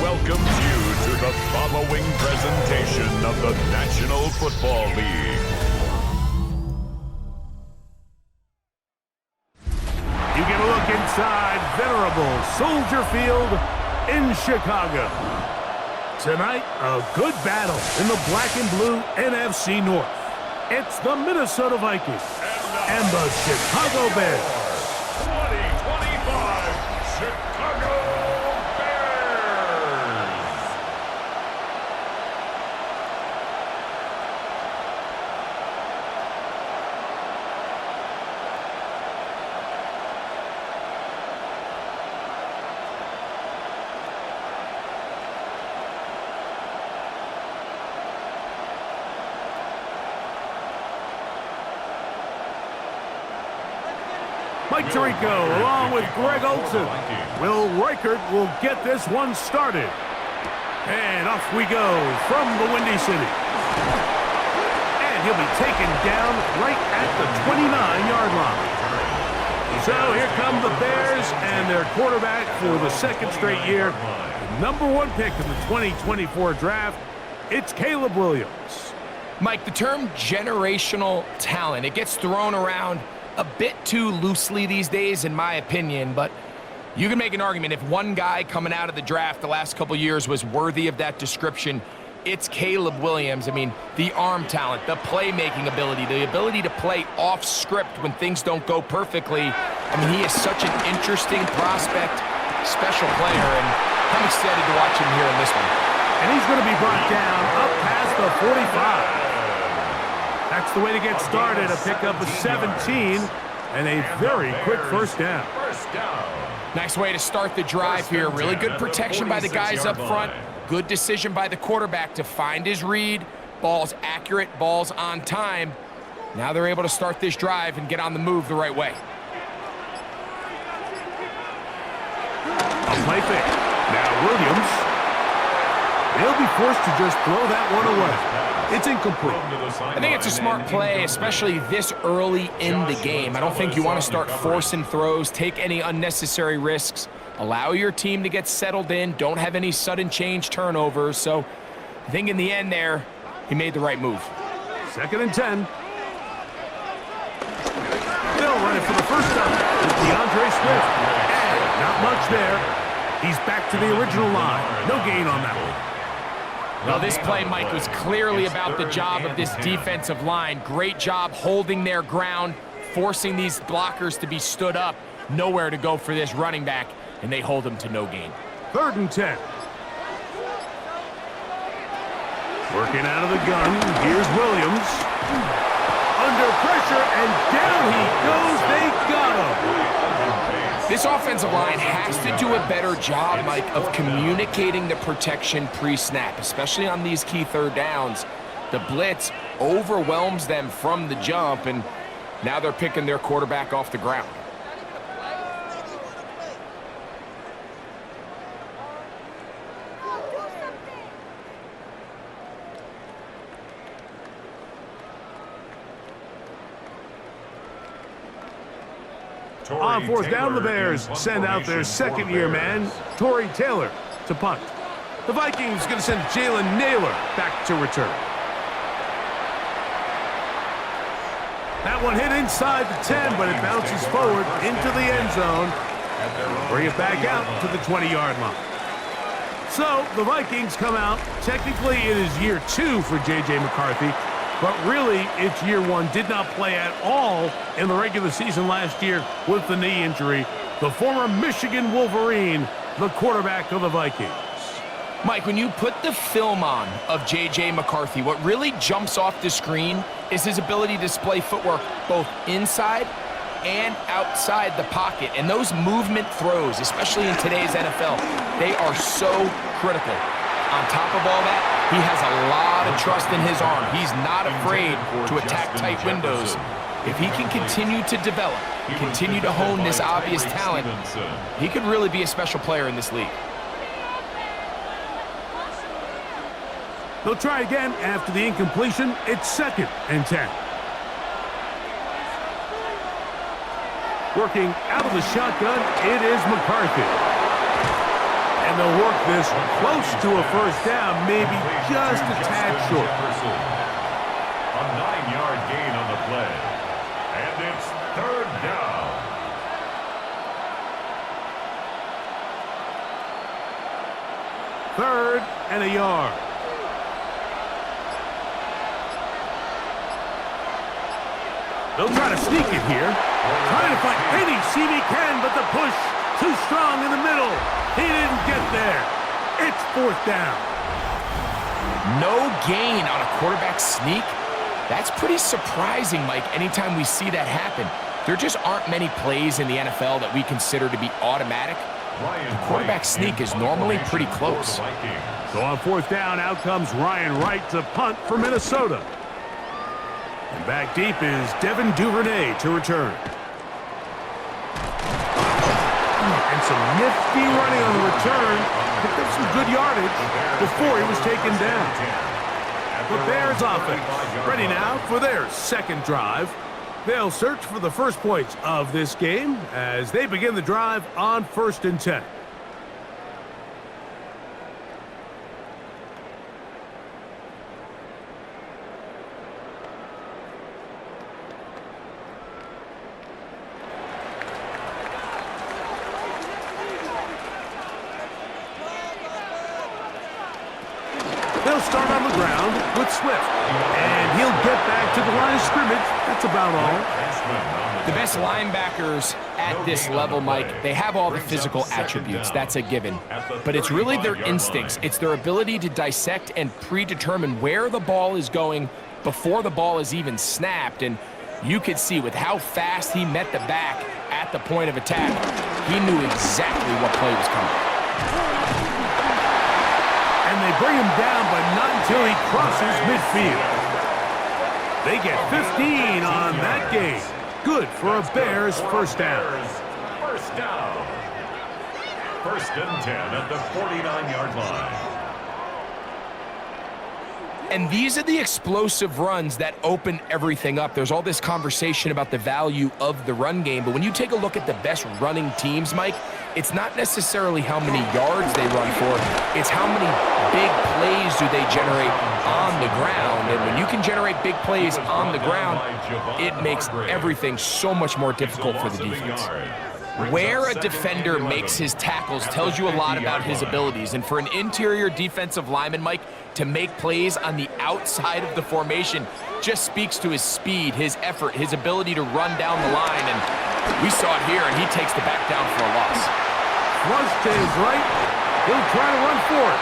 welcomes you to the following presentation of the National Football League. You get a look inside venerable Soldier Field in Chicago. Tonight, a good battle in the black and blue NFC North. It's the Minnesota Vikings and the Chicago Bears. 2025 Chicago Bears. Mike Tirico along with Greg Olson. Will Reichert will get this one started. And off we go from the Windy City. And he'll be taken down right at the 29-yard line. So here come the Bears and their quarterback for the second straight year. The #1 pick in the 2024 draft, it's Caleb Williams. Mike, the term generational talent, it gets thrown around a bit too loosely these days, in my opinion, but you can make an argument if one guy coming out of the draft the last couple years was worthy of that description, it's Caleb Williams. I mean, the arm talent, the playmaking ability, the ability to play off script when things don't go perfectly. I mean, he is such an interesting prospect, special player, and I'm excited to watch him here in this one. And he's going to be brought down up past the 45. That's the way to get started, a pickup of 17 and a very quick first down. Nice way to start the drive here. Really good protection by the guys up front. Good decision by the quarterback to find his read. Ball's accurate, ball's on time. Now they're able to start this drive and get on the move the right way. A play fake. Now Williams. They'll be forced to just throw that one away. It's incomplete. I think it's a smart play, especially this early in the game. I don't think you want to start forcing throws, take any unnecessary risks, allow your team to get settled in, don't have any sudden change turnovers. So I think in the end there, he made the right move. 2nd and 10. They'll run it for the first time with DeAndre Swift. And not much there. He's back to the original line. No gain on that one. Well, this play, Mike, was clearly about the job of this defensive line. Great job holding their ground, forcing these blockers to be stood up. Nowhere to go for this running back, and they hold him to no gain. 3rd and 10. Working out of the gun, here's Williams. Under pressure, and down he goes. They got him. This offensive line has to do a better job, Mike, of communicating the protection pre-snap, especially on these key 3rd downs. The blitz overwhelms them from the jump, and now they're picking their quarterback off the ground. On 4th down, the Bears send out their second-year man, Torrey Taylor, to punt. The Vikings going to send Jalen Naylor back to return. That one hit inside the 10, but it bounces forward into the end zone. Bring it back out to the 20-yard line. So the Vikings come out. Technically, it is year 2 for J.J. McCarthy. But really, it's year 1. Did not play at all in the regular season last year with the knee injury. The former Michigan Wolverine, the quarterback of the Vikings. Mike, when you put the film on of J.J. McCarthy, what really jumps off the screen is his ability to display footwork both inside and outside the pocket. And those movement throws, especially in today's NFL, they are so critical. On top of all that, he has a lot of trust in his arm. He's not afraid to attack tight windows. If he can continue to develop, continue to hone this obvious talent, he could really be a special player in this league. They'll try again after the incompletion. It's 2nd and 10. Working out of the shotgun, it is McCarthy. And they'll work this close to a first down, maybe just a tad short. A 9-yard gain on the play. And it's third down. Third and a yard. They'll try to sneak it here. Trying to find any seam he can, but the push too strong in the middle. He didn't get there. It's fourth down. No gain on a quarterback sneak? That's pretty surprising, Mike, anytime we see that happen. There just aren't many plays in the NFL that we consider to be automatic. The quarterback sneak is normally pretty close. So on fourth down, out comes Ryan Wright to punt for Minnesota. And back deep is Devin Duvernay to return. And some nifty running on the return. Picked up some good yardage before he was taken down. The Bears offense ready now for their second drive. They'll search for the first points of this game as they begin the drive on 1st and 10. They'll start on the ground with Swift, and he'll get back to the line of scrimmage. That's about all. The best linebackers at this level, Mike, they have all the physical attributes. That's a given. But it's really their instincts. It's their ability to dissect and predetermine where the ball is going before the ball is even snapped. And you could see with how fast he met the back at the point of attack, he knew exactly what play was coming. And they bring him down, but not until he crosses midfield. They get 15 on that game. Good for a Bears first down. First down. 1st and 10 at the 49-yard line. And these are the explosive runs that open everything up. There's all this conversation about the value of the run game, but when you take a look at the best running teams, Mike, it's not necessarily how many yards they run for, it's how many big plays do they generate on the ground. And when you can generate big plays on the ground, it makes everything so much more difficult for the defense. Where a defender makes his tackles tells you a lot about his abilities. And for an interior defensive lineman, Mike, to make plays on the outside of the formation just speaks to his speed, his effort, his ability to run down the line. And we saw it here, and he takes the back down for a loss. Flush to his right. He'll try to run for it.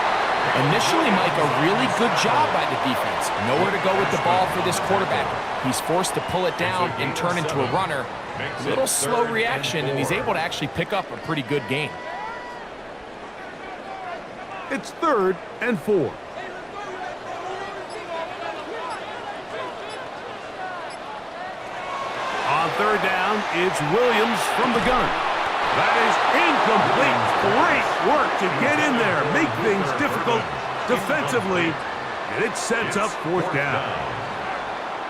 Initially, Mike, a really good job by the defense. Nowhere to go with the ball for this quarterback. He's forced to pull it down and turn into a runner. A little slow reaction, and he's able to actually pick up a pretty good gain. It's 3rd and 4. On 3rd down, it's Williams from the gun. That is incomplete. Great work to get in there, make things difficult defensively, and it sets up 4th down.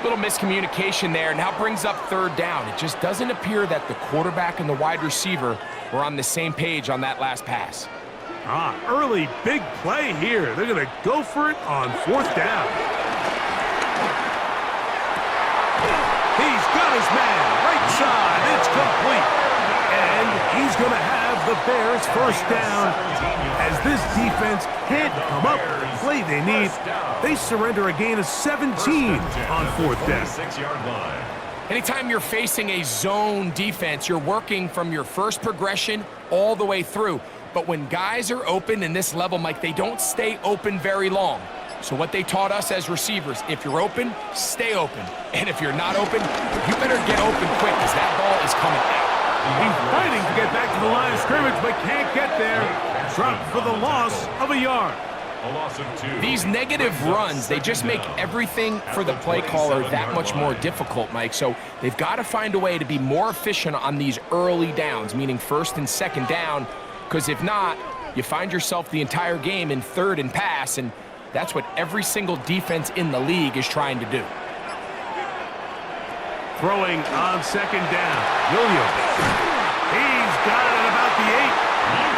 Little miscommunication there, now brings up 3rd down. It just doesn't appear that the quarterback and the wide receiver were on the same page on that last pass. Early big play here. They're going to go for it on 4th down. He's got his man, right side, it's complete. And he's going to have the Bears first down. As this defense can't come up with the play they need, they surrender a gain of 17 on 4th down. Anytime you're facing a zone defense, you're working from your first progression all the way through. But when guys are open in this level, Mike, they don't stay open very long. So what they taught us as receivers, if you're open, stay open. And if you're not open, you better get open quick because that ball is coming out. He's fighting to get back to the line of scrimmage, but can't get there. Dropped for the loss of a yard. A loss of 2. These negative runs, they just make everything for the play caller that much more difficult, Mike. So they've got to find a way to be more efficient on these early downs, meaning 1st and 2nd down, because if not, you find yourself the entire game in 3rd and pass, and that's what every single defense in the league is trying to do. Throwing on 2nd down, Williams. He's got it about the 8.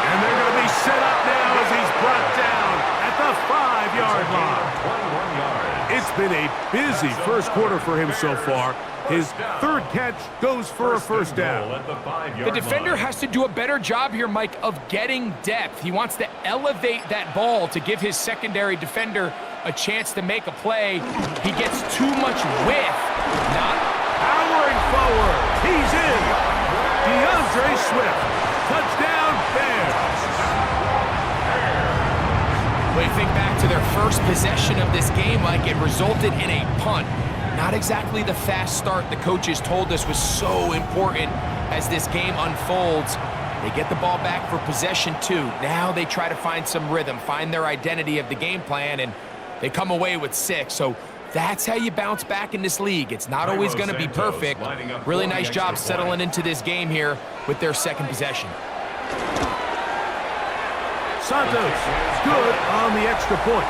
And they're going to be set up now been a busy first quarter for him so far. His third catch goes for a first down. The defender has to do a better job here, Mike, of getting depth. He wants to elevate that ball to give his secondary defender a chance to make a play. He gets too much width, not powering forward. He's in. DeAndre Swift. Touchdown, Bears. When you think back to their first possession of this game, Mike, it resulted in a punt. Not exactly the fast start the coaches told us was so important as this game unfolds. They get the ball back for possession 2. Now they try to find some rhythm, find their identity of the game plan, and they come away with 6. So that's how you bounce back in this league. It's not always going to be perfect. Really nice job settling into this game here with their second possession. Santos, good on the extra point.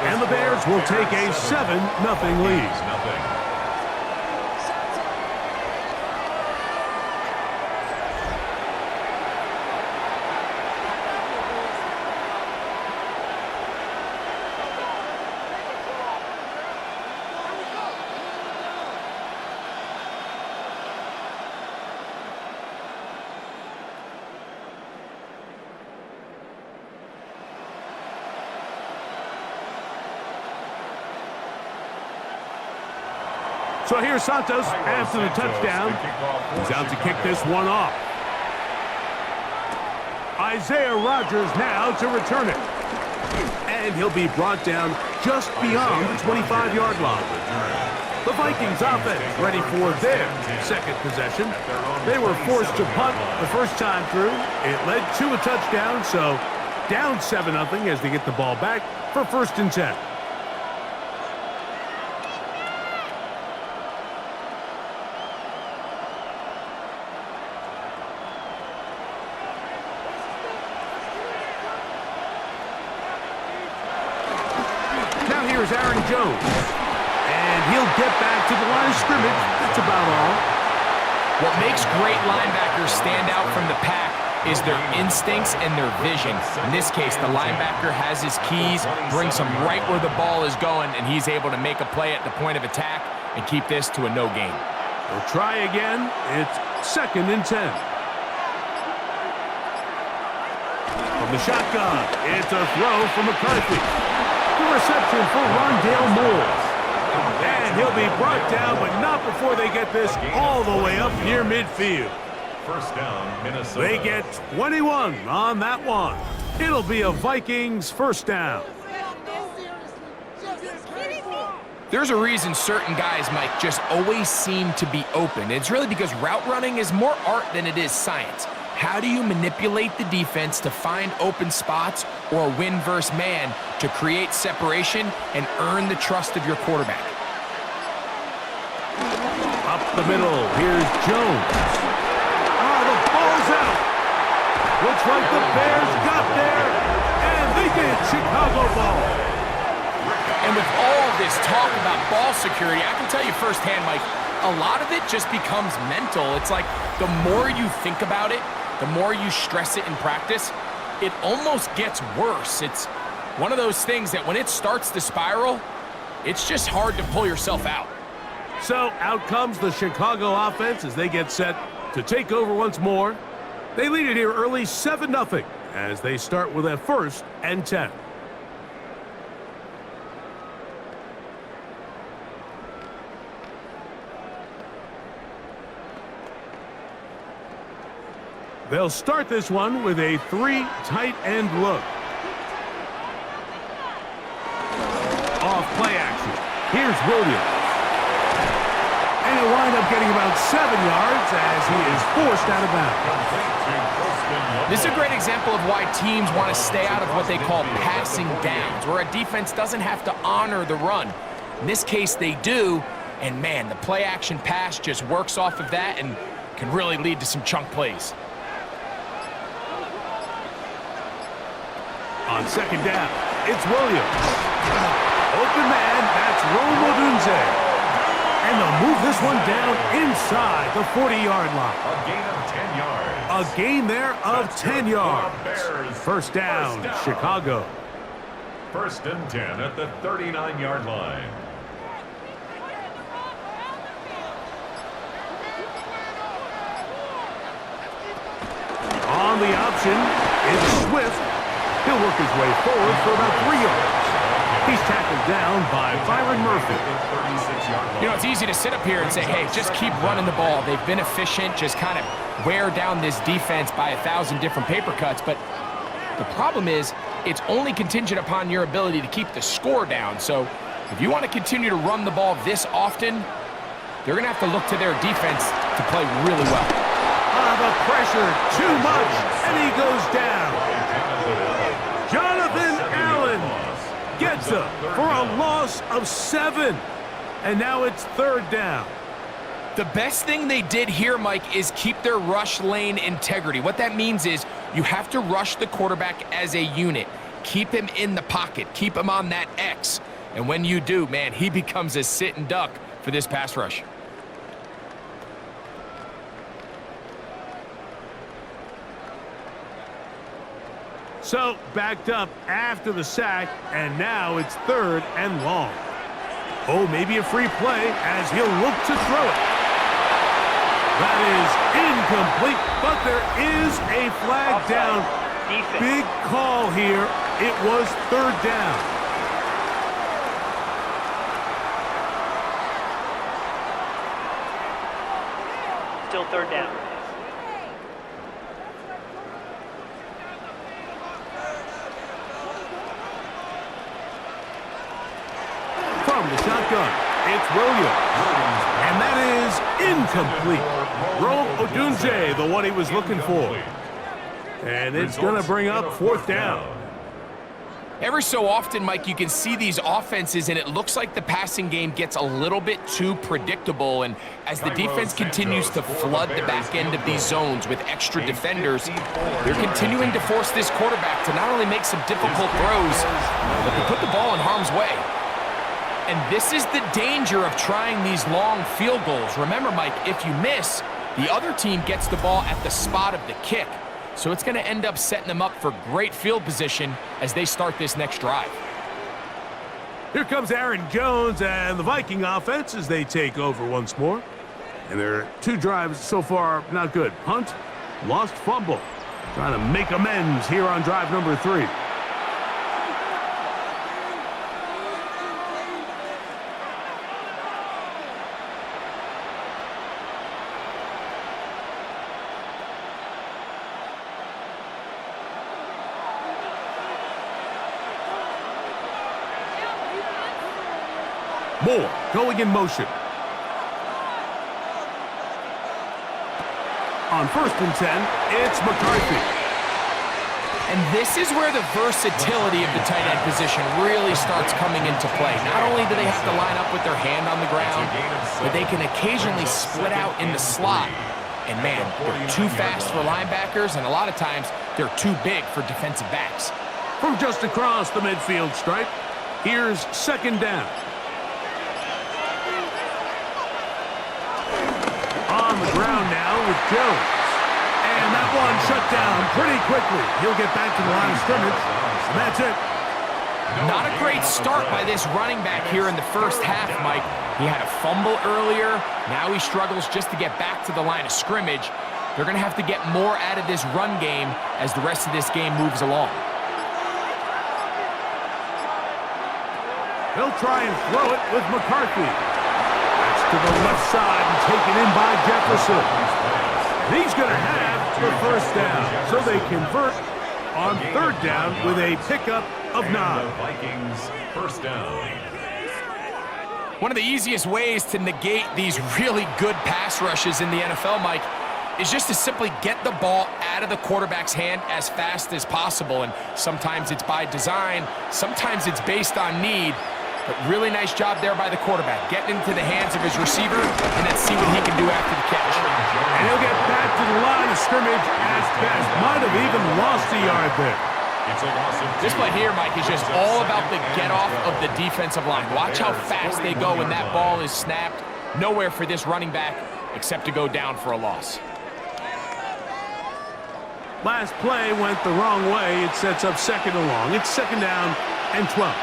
And the Bears will take a 7-0 lead. So here's Santos after the touchdown. He's out to kick this one off. Isaiah Rodgers now to return it. And he'll be brought down just beyond the 25-yard line. The Vikings offense ready for their second possession. They were forced to punt the first time through. It led to a touchdown, so down 7-0 as they get the ball back for 1st and 10. Here's Aaron Jones, and he'll get back to the line of scrimmage. That's about all. What makes great linebackers stand out from the pack is their instincts and their vision. In this case, the linebacker has his keys, brings him right where the ball is going, and he's able to make a play at the point of attack and keep this to a no gain. We'll try again. It's 2nd and 10. From the shotgun, it's a throw from McCarthy. The reception for Rondale Moore. And he'll be brought down, but not before they get this all the way up near midfield. First down, Minnesota. They get 21 on that one. It'll be a Vikings first down. There's a reason certain guys, Mike, just always seem to be open. It's really because route running is more art than it is science. How do you manipulate the defense to find open spots or win versus man to create separation and earn the trust of your quarterback? Up the middle, here's Jones. The ball's out. Looks like the Bears got there, and they did. Chicago ball. And with all this talk about ball security, I can tell you firsthand, Mike, a lot of it just becomes mental. It's like the more you think about it, the more you stress it in practice, it almost gets worse. It's one of those things that when it starts to spiral, it's just hard to pull yourself out. So out comes the Chicago offense as they get set to take over once more. They lead it here early 7-0 as they start with a 1st and 10. They'll start this one with a 3 tight end look. Off play action. Here's Williams. And he'll wind up getting about 7 yards as he is forced out of bounds. This is a great example of why teams want to stay out of what they call passing downs, where a defense doesn't have to honor the run. In this case, they do, and man, the play action pass just works off of that and can really lead to some chunk plays. On 2nd down, it's Williams. Open man, that's Rome Odunze. And they'll move this one down inside the 40-yard line. A gain of 10 yards. A gain there of 10 yards. First down, Chicago. 1st and 10 at the 39-yard line. On the option, it's Swift. He'll work his way forward for about 3 yards. He's tackled down by Byron Murphy. You know, it's easy to sit up here and say, hey, just keep running the ball. They've been efficient, just kind of wear down this defense by 1,000 different paper cuts. But the problem is, it's only contingent upon your ability to keep the score down. So if you want to continue to run the ball this often, they're going to have to look to their defense to play really well. The pressure, too much, and he goes down. Jonathan Allen gets him for a loss of 7. And now it's 3rd down. The best thing they did here, Mike, is keep their rush lane integrity. What that means is you have to rush the quarterback as a unit. Keep him in the pocket. Keep him on that X. And when you do, man, he becomes a sit and duck for this pass rush. So, backed up after the sack, and now it's 3rd and long. Oh, maybe a free play as he'll look to throw it. That is incomplete, but there is a flag down. Big call here. It was 3rd down. Still 3rd down. From the shotgun, it's Williams. And that is incomplete. Rome Odunze, the one he was looking for. And it's going to bring up 4th down. Every so often, Mike, you can see these offenses, and it looks like the passing game gets a little bit too predictable. And as the defense continues to flood the back end of these zones with extra defenders, they're continuing to force this quarterback to not only make some difficult throws, but to put the ball in harm's way. And this is the danger of trying these long field goals. Remember, Mike, if you miss, the other team gets the ball at the spot of the kick. So it's going to end up setting them up for great field position as they start this next drive. Here comes Aaron Jones and the Viking offense as they take over once more. And their 2 drives so far not good. Punt, lost fumble. Trying to make amends here on drive number 3. Moore going in motion. On 1st and 10, it's McCarthy. And this is where the versatility of the tight end position really starts coming into play. Not only do they have to line up with their hand on the ground, but they can occasionally split out in the slot. And man, they're too fast for linebackers, and a lot of times they're too big for defensive backs. From just across the midfield stripe, here's 2nd down. On the ground now with Jones. And that one shut down pretty quickly. He'll get back to the line of scrimmage, and that's it. Not a great start by this running back here in the first half, Mike. He had a fumble earlier. Now he struggles just to get back to the line of scrimmage. They're going to have to get more out of this run game as the rest of this game moves along. He'll try and throw it with McCarthy. That's to the left side and taken in by Jefferson. He's going to have the 1st down. So they convert on 3rd down with a pickup of 9. Vikings 1st down. One of the easiest ways to negate these really good pass rushes in the NFL, Mike, is just to simply get the ball out of the quarterback's hand as fast as possible. And sometimes it's by design, sometimes it's based on need. But really nice job there by the quarterback, getting into the hands of his receiver, and then see what he can do after the catch. And he'll get back to the line of scrimmage as best. Might have even lost a yard there. This play here, Mike, is just all about the get-off of the defensive line. Watch how fast they go when that ball is snapped. Nowhere for this running back except to go down for a loss. Last play went the wrong way. It sets up 2nd and long. It's 2nd down and 12.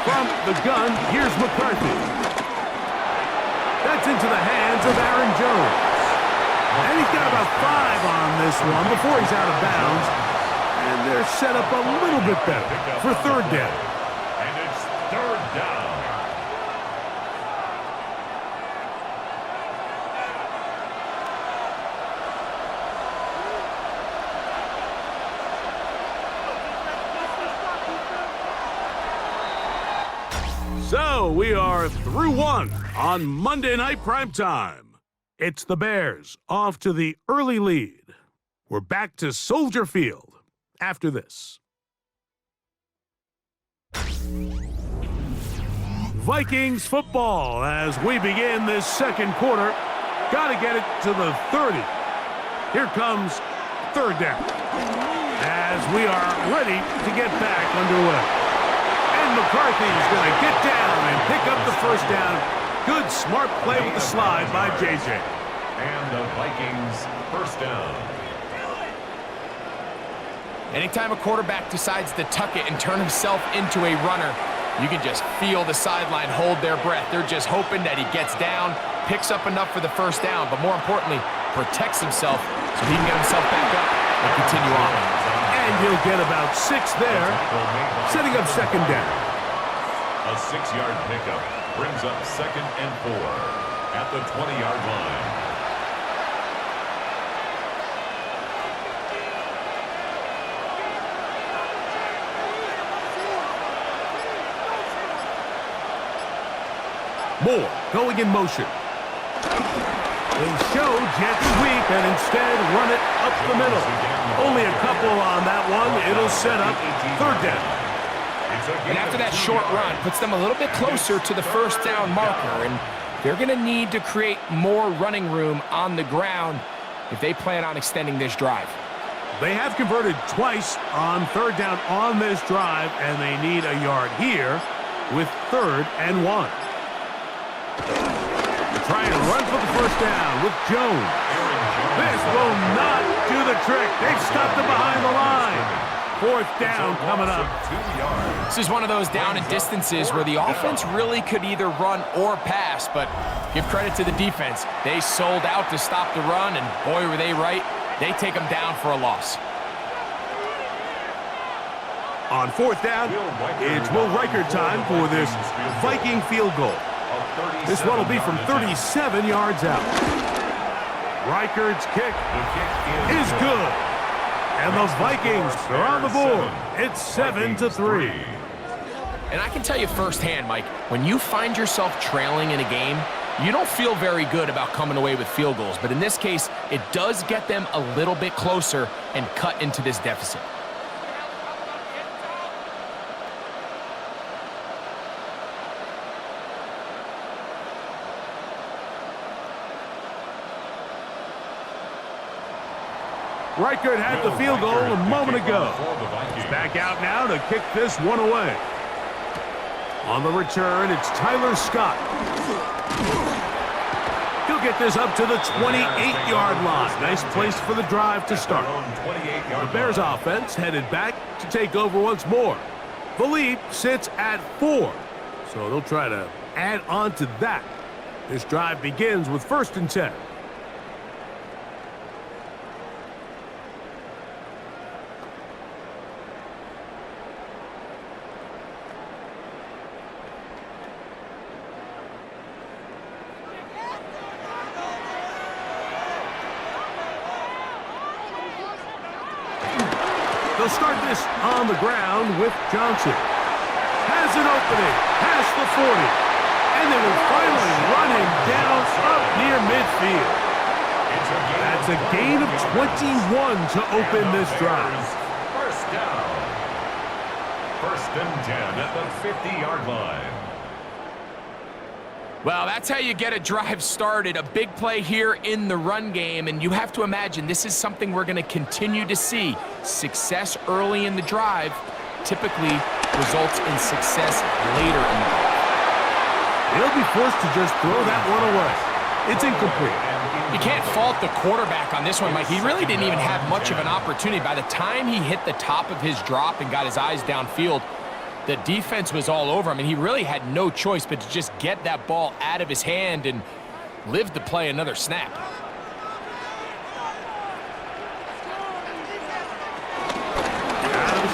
From the gun, here's McCarthy. That's into the hands of Aaron Jones. And he's got about 5 on this one before he's out of bounds. And they're set up a little bit better for third down. And it's third down. So we are through one on Monday Night Primetime. It's the Bears off to the early lead. We're back to Soldier Field after this. Vikings football as we begin this second quarter. Got to get it to the 30. Here comes third down as we are ready to get back underway. And McCarthy's going to get down and pick up the first down. Good, smart play with the slide by JJ. And the Vikings first down. Anytime a quarterback decides to tuck it and turn himself into a runner, you can just feel the sideline hold their breath. They're just hoping that he gets down, picks up enough for the first down, but more importantly, protects himself so he can get himself back up and continue on. And he'll get about 6 there, setting up second down. A 6-yard pickup brings up 2nd and 4 at the 20-yard line. Moore going in motion. They show jet sweep and instead run it up the middle. Only a couple on that one. It'll set up third down. And after that short run, puts them a little bit closer to the first down marker. And they're going to need to create more running room on the ground if they plan on extending this drive. They have converted twice on third down on this drive, and they need a yard here with 3rd and 1. Trying to run for the first down with Jones. This will not do the trick. They've stopped him behind the line. 4th down coming up. This is one of those down and distances where the offense really could either run or pass, but give credit to the defense. They sold out to stop the run, and boy, were they right. They take them down for a loss. On 4th down, it's Will Reichert time for this Viking field goal. This one will be from 37 yards out. Reichert's kick is good. And the Vikings are on the board. It's 7-3. And I can tell you firsthand, Mike, when you find yourself trailing in a game, you don't feel very good about coming away with field goals. But in this case, it does get them a little bit closer and cut into this deficit. Reichert had the field goal a moment ago. He's back out now to kick this one away. On the return, it's Tyler Scott. He'll get this up to the 28-yard line. Nice place for the drive to start. The Bears offense headed back to take over once more. The lead sits at 4, so they'll try to add on to that. This drive begins with 1st and 10. They'll start this on the ground with Johnson. Has an opening past the 40. And they will finally run him down up near midfield. That's a gain of 21 to open this drive. First down. 1st and 10 at the 50-yard line. Well, that's how you get a drive started. A big play here in the run game, and you have to imagine this is something we're going to continue to see. Success early in the drive typically results in success later in the drive. He'll be forced to just throw that one away. It's incomplete. You can't fault the quarterback on this one, Mike. He really didn't even have much of an opportunity. By the time he hit the top of his drop and got his eyes downfield, the defense was all over him, and he really had no choice but to just get that ball out of his hand and live to play another snap.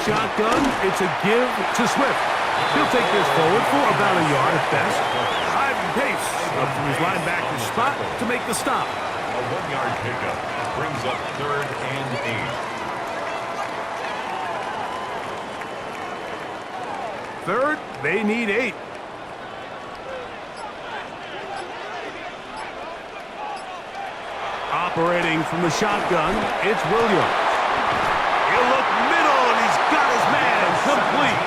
shotgun. It's a give to Swift. He'll take this forward for about a yard at best. Driving pace up to his linebacker spot to make the stop. A 1-yard pickup brings up 3rd and 8. Third, they need 8. Operating from the shotgun, it's Williams. He'll look middle, and he's got his man complete.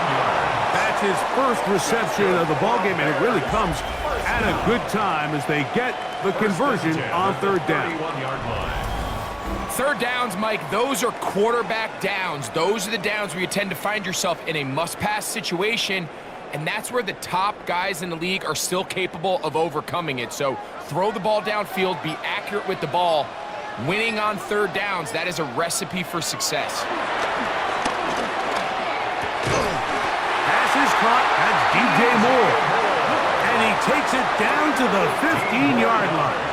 That's his first reception of the ballgame, and it really comes at a good time as they get the conversion on 3rd down. 31-yard line. 3rd downs, Mike, those are quarterback downs. Those are the downs where you tend to find yourself in a must-pass situation, and that's where the top guys in the league are still capable of overcoming it. So throw the ball downfield, be accurate with the ball. Winning on 3rd downs, that is a recipe for success. Pass is caught. That's DJ Moore. And he takes it down to the 15-yard line.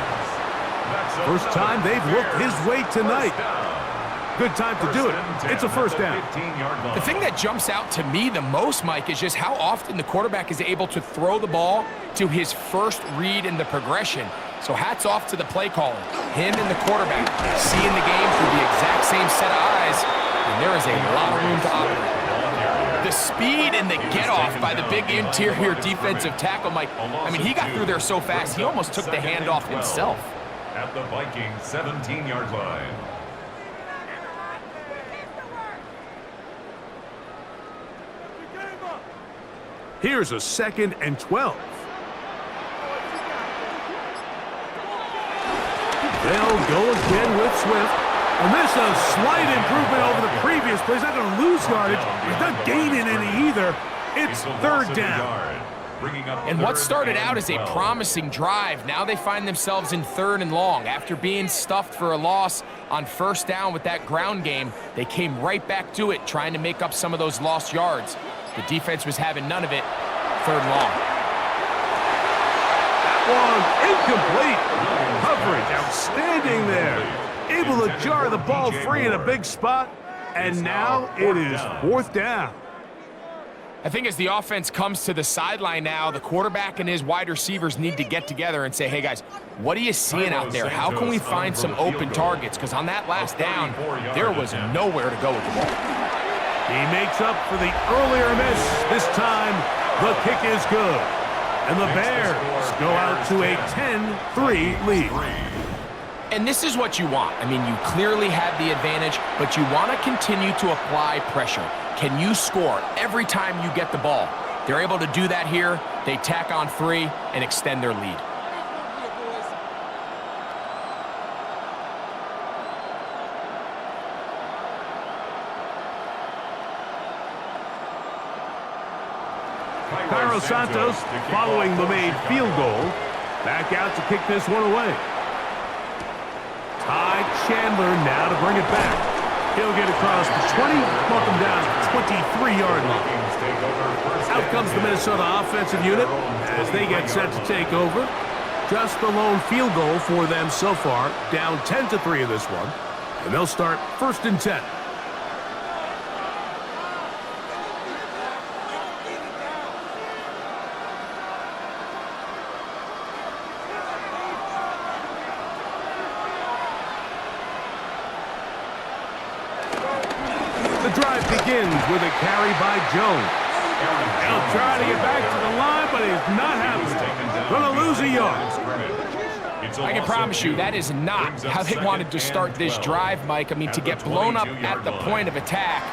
First time they've looked his way tonight. Good time to do it. It's a 1st down. The thing that jumps out to me the most, Mike, is just how often the quarterback is able to throw the ball to his first read in the progression. So hats off to the play caller. Him and the quarterback seeing the game through the exact same set of eyes, and there is a lot of room to operate. The speed and the get-off by the big interior defensive tackle, Mike, I mean, he got through there so fast, he almost took the handoff himself. At the Vikings 17-yard line. Here's a 2nd and 12. They'll go again with Swift. And this is a slight improvement over the previous play. He's not going to lose yardage. He's not gaining any either. It's 3rd down. And what started out as a promising drive, now they find themselves in 3rd and long. After being stuffed for a loss on 1st down with that ground game, they came right back to it, trying to make up some of those lost yards. The defense was having none of it. 3rd and long. That one incomplete. Coverage outstanding there. Able to jar the ball free in a big spot. And now it is 4th down. I think as the offense comes to the sideline now, the quarterback and his wide receivers need to get together and say, hey, guys, what are you seeing out there? How can we find some open targets? Because on that last down, there was nowhere to go with the ball. He makes up for the earlier miss. This time, the kick is good. And the Bears go out to a 10-3 lead. And this is what you want. I mean, you clearly have the advantage, but you want to continue to apply pressure. Can you score every time you get the ball? They're able to do that here. They tack on 3 and extend their lead. Cairo Santos following the made field goal. Back out to kick this one away. Ty Chandler now to bring it back. He'll get across the 20, bump him down to the 23-yard line. Out comes the Minnesota offensive unit as they get set to take over. Just the lone field goal for them so far, down 10-3 in this one. And they'll start 1st and 10. The drive begins with a carry by Jones. He'll try to get back to the line, but he's not having it. Going to lose a yard. I can promise you that is not how they wanted to start this drive, Mike. I mean, to get blown up at the point of attack,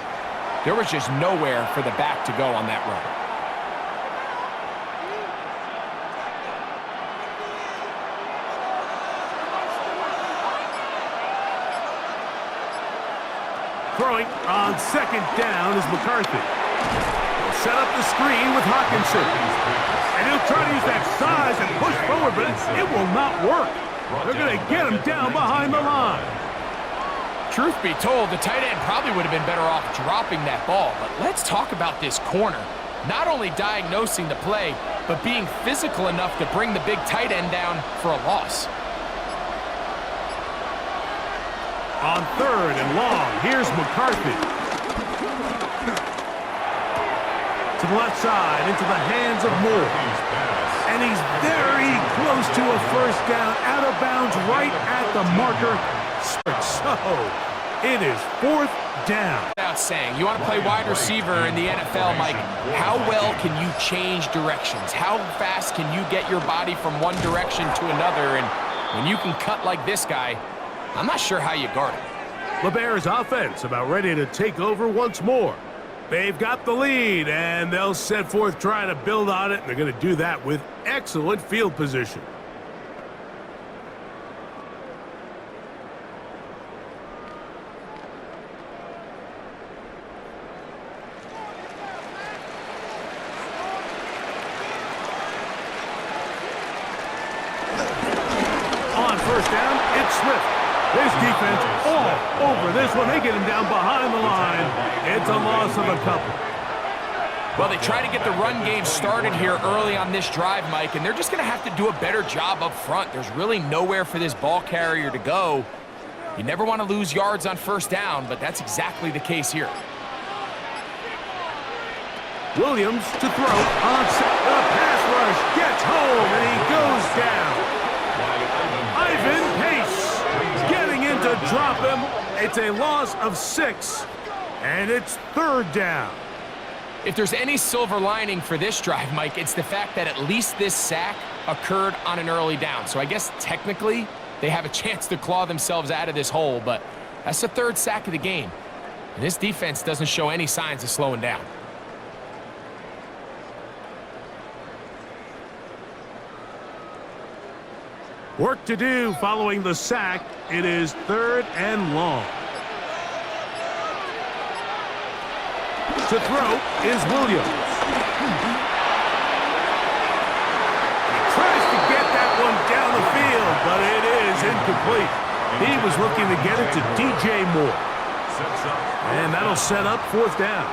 there was just nowhere for the back to go on that run. Throwing on 2nd down is McCarthy. He'll set up the screen with Hawkinson. And he'll try to use that size and push forward, but it will not work. They're going to get him down behind the line. Truth be told, the tight end probably would have been better off dropping that ball. But let's talk about this corner. Not only diagnosing the play, but being physical enough to bring the big tight end down for a loss. On 3rd and long, here's McCarthy. To the left side, into the hands of Moore. And he's very close to a first down, out of bounds, right at the marker. So, it is fourth down. Without saying, you want to play wide receiver in the NFL, Mike, how well can you change directions? How fast can you get your body from one direction to another? And when you can cut like this guy, I'm not sure how you guard it. The Bears offense about ready to take over once more. They've got the lead, and they'll set forth trying to build on it, and they're going to do that with excellent field position. On first down, it's Swift. This defense all over this one. They get him down behind the line. It's a loss of a couple. Well, they try to get the run game started here early on this drive, Mike, and they're just going to have to do a better job up front. There's really nowhere for this ball carrier to go. You never want to lose yards on first down, but that's exactly the case here. Williams to throw on the pass rush. Gets home, and he goes down. Ivan Pace getting in to drop him. It's a loss of 6, and it's third down. If there's any silver lining for this drive, Mike, it's the fact that at least this sack occurred on an early down. So I guess technically they have a chance to claw themselves out of this hole, but that's the third sack of the game. And this defense doesn't show any signs of slowing down. Work to do following the sack. It is third and long. To throw is Williams. He tries to get that one down the field, but it is incomplete. He was looking to get it to DJ Moore. And that'll set up fourth down.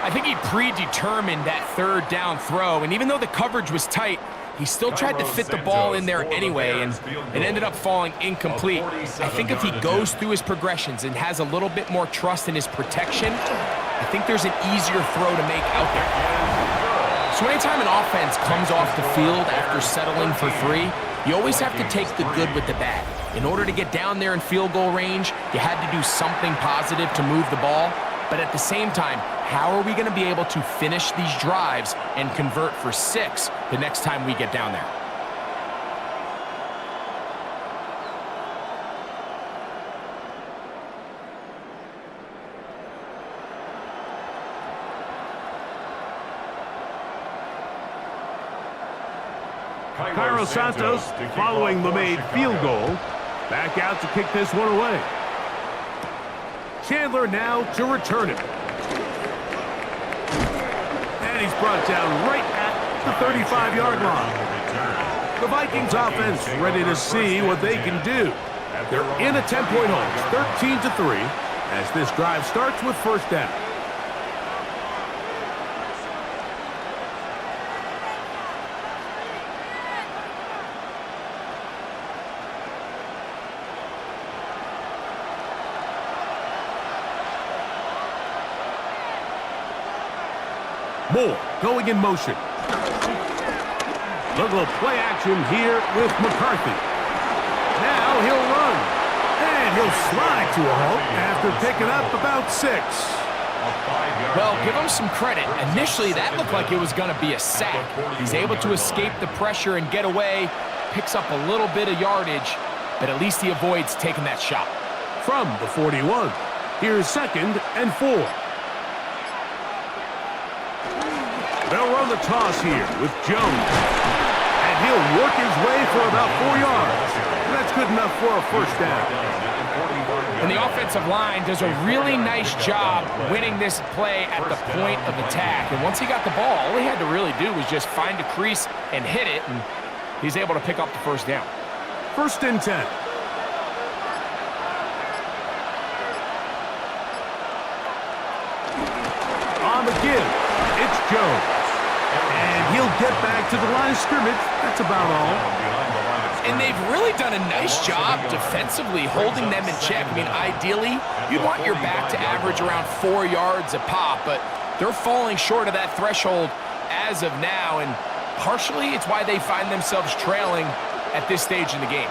I think he predetermined that third down throw, and even though the coverage was tight, he still tried to fit the ball in there anyway, and it ended up falling incomplete. I think if he goes through his progressions and has a little bit more trust in his protection, I think there's an easier throw to make out there. So anytime an offense comes off the field after settling for 3, you always have to take the good with the bad. In order to get down there in field goal range, you had to do something positive to move the ball. But at the same time, how are we going to be able to finish these drives and convert for 6 the next time we get down there? Cairo Santos, following the made field goal, back out to kick this one away. Chandler now to return it. And he's brought down right at the 35-yard line. The Vikings offense ready to see what they can do. They're in a 10-point hole, 13-3, as this drive starts with first down. Moore going in motion. Little play action here with McCarthy. Now he'll run. And he'll slide to a halt after picking up about 6. Well, give him some credit. Initially, that looked like it was going to be a sack. He's able to escape the pressure and get away, picks up a little bit of yardage, but at least he avoids taking that shot. From the 41, here's 2nd and 4. They'll run the toss here with Jones. And he'll work his way for about 4 yards. And that's good enough for a first down. And the offensive line does a really nice job winning this play at the point of attack. And once he got the ball, all he had to really do was just find a crease and hit it, and he's able to pick up the first down. 1st and 10. On the give, it's Jones. And he'll get back to the line of scrimmage. That's about all. And they've really done a nice job defensively holding them in check. I mean, ideally, you'd want your back to average around 4 yards a pop, but they're falling short of that threshold as of now, and partially it's why they find themselves trailing at this stage in the game.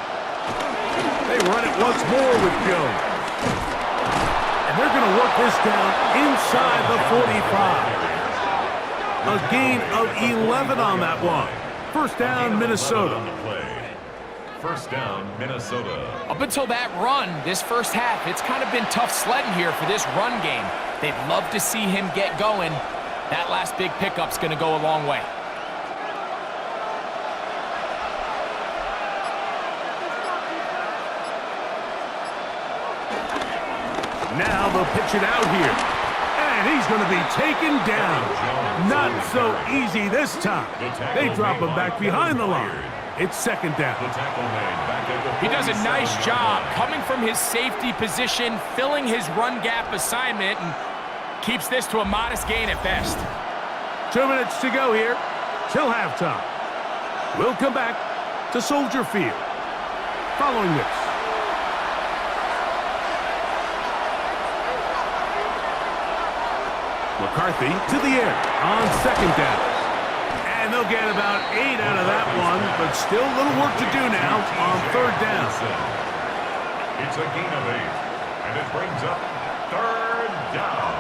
They run it once more with Jones. And they're going to work this down inside the 45. A gain of 11 on that one. First down, Minnesota. First down, Minnesota. Up until that run, this first half, it's kind of been tough sledding here for this run game. They'd love to see him get going. That last big pickup's going to go a long way. Now they'll pitch it out here. And he's going to be taken down. Not so easy this time. They drop him back behind the line. It's second down. He does a nice job coming from his safety position, filling his run gap assignment, and keeps this to a modest gain at best. 2 minutes to go here till halftime. We'll come back to Soldier Field following this. McCarthy to the air on second down. And they'll get about 8 out of that one, but still a little work to do now on third down. It's a gain of 8, and it brings up third down.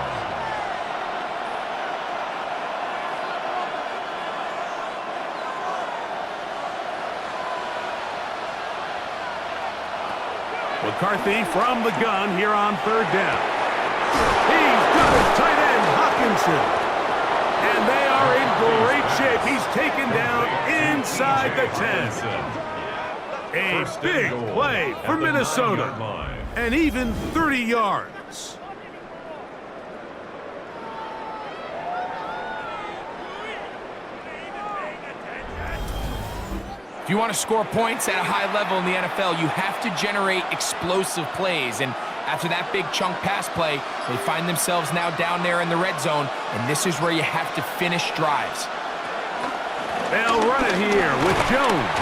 McCarthy from the gun here on third down. He's got his tight end, Hawkinson. And they are in great shape. He's taken down inside the 10. A big play for Minnesota. And even 30 yards. If you want to score points at a high level in the NFL, you have to generate explosive plays. And after that big chunk pass play, they find themselves now down there in the red zone, and this is where you have to finish drives. They'll run it here with Jones.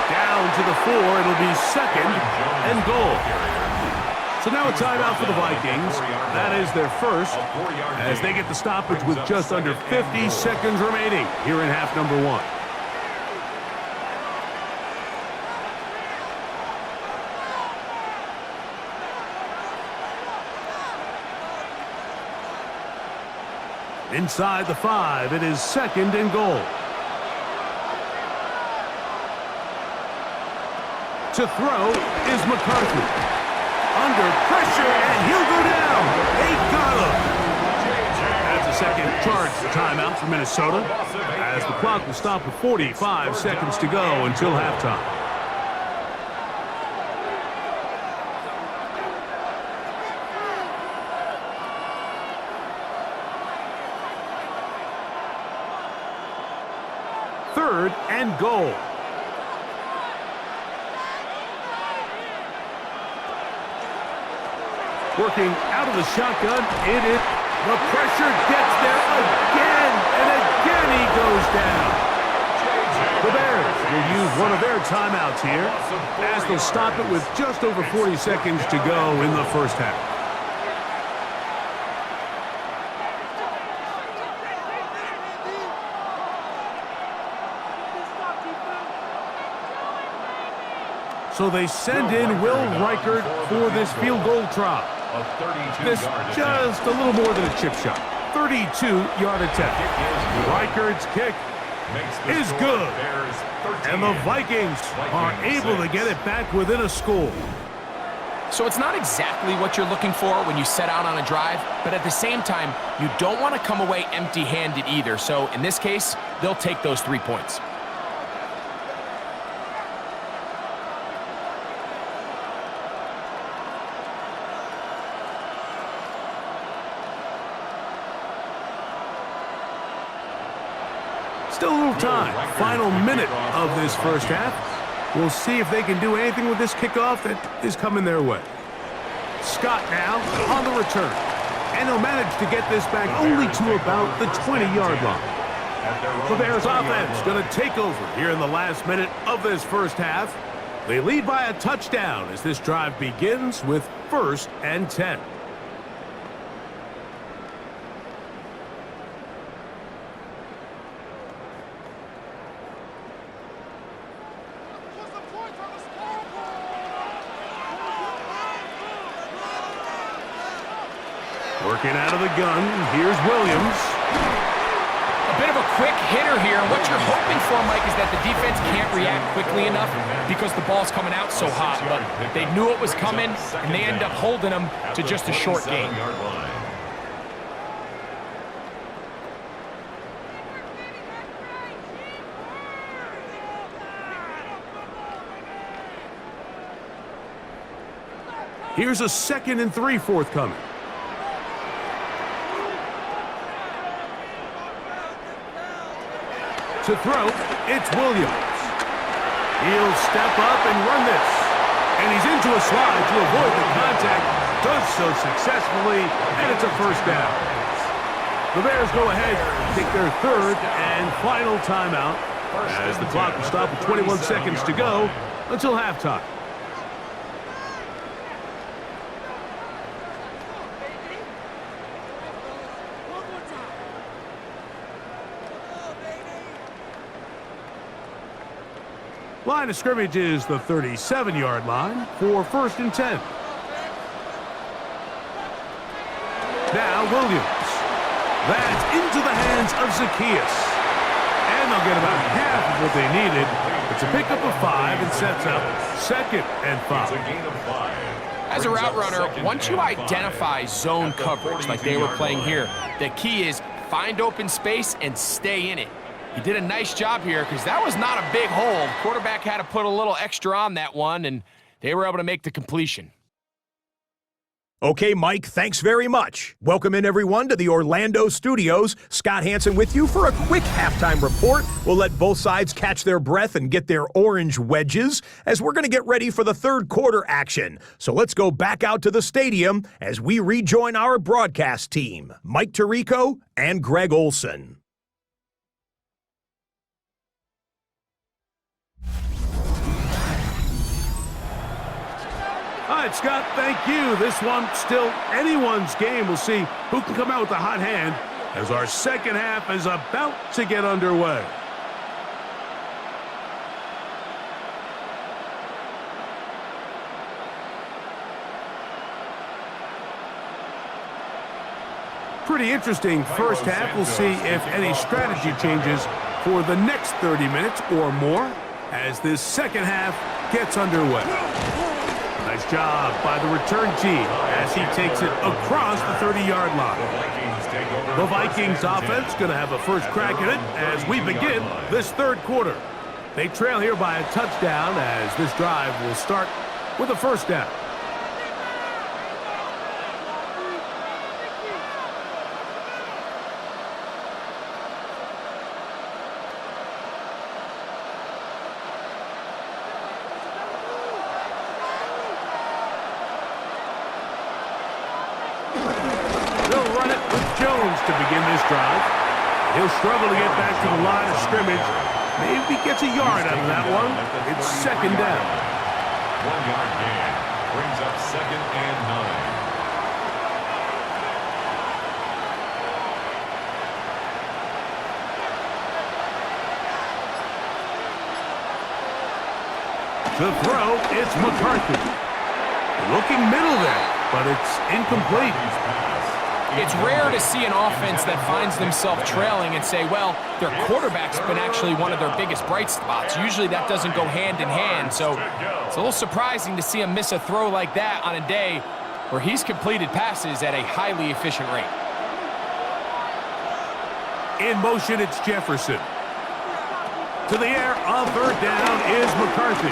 Down to the 4, it'll be second and goal. So now a timeout for the Vikings. That is their first, as they get the stoppage with just under 50 seconds remaining here in half number 1. Inside the 5, it is second and goal. To throw is McCarthy. Under pressure, and he'll go down. They got him. That's a second charge timeout for Minnesota, as the clock will stop with 45 seconds to go until halftime. Third and goal. Working out of the shotgun, the pressure gets there again, and again he goes down. The Bears will use one of their timeouts here, as they'll stop it with just over 40 seconds to go in the first half. So they send in Will Reichert for this field goal try. This just a little more than a chip shot. 32-yard attempt. Reichert's kick is good. And the Vikings are able to get it back within a score. So it's not exactly what you're looking for when you set out on a drive, but at the same time, you don't want to come away empty-handed either. So in this case, they'll take those 3 points. Still a little time. Final minute of this first half. We'll see if they can do anything with this kickoff that is coming their way. Scott now on the return. And he'll manage to get this back only to about the 20-yard line. The Bears offense going to take over here in the last minute of this first half. They lead by a touchdown as this drive begins with 1st and 10. Working out of the gun, here's Williams. A bit of a quick hitter here. What you're hoping for, Mike, is that the defense can't react quickly enough because the ball's coming out so hot. But they knew it was coming, and they end up holding them to just a short gain. Here's a 2nd and 3 forthcoming. To throw, it's Williams. He'll step up and run this. And he's into a slide to avoid the contact. Does so successfully, and it's a 1st down. The Bears go ahead, take their 3rd and final timeout as the clock will stop with 21 seconds to go until halftime. Line of scrimmage is the 37-yard line for 1st and 10. Now Williams. That's into the hands of Zacchaeus. And they'll get about half of what they needed. It's a pickup of 5 and sets up 2nd and 5. As a route runner, once you identify zone coverage like they were playing here, the key is find open space and stay in it. He did a nice job here because that was not a big hole. The quarterback had to put a little extra on that one, and they were able to make the completion. Okay, Mike, thanks very much. Welcome in, everyone, to the Orlando studios. Scott Hansen with you for a quick halftime report. We'll let both sides catch their breath and get their orange wedges as we're going to get ready for the 3rd quarter action. So let's go back out to the stadium as we rejoin our broadcast team, Mike Tirico and Greg Olson. All right, Scott, thank you. This one still anyone's game. We'll see who can come out with a hot hand as our 2nd half is about to get underway. Pretty interesting 1st half. We'll see if any strategy changes for the next 30 minutes or more as this 2nd half gets underway. Nice job by the return team as he takes it across the 30-yard line. The Vikings offense going to have a first crack at it as we begin this 3rd quarter. They trail here by a touchdown as this drive will start with a 1st down. To begin this drive. He'll struggle to get back to the line of scrimmage. Maybe gets a yard out of that one. It's 2nd down. 1-yard gain brings up 2nd and 9. To throw, it's McCarthy. Looking middle there, but it's incomplete. It's rare to see an offense that finds themselves trailing and say, well, their quarterback's been actually one of their biggest bright spots. Usually that doesn't go hand in hand, so it's a little surprising to see him miss a throw like that on a day where he's completed passes at a highly efficient rate. In motion, it's Jefferson. To the air, on 3rd down is McCarthy.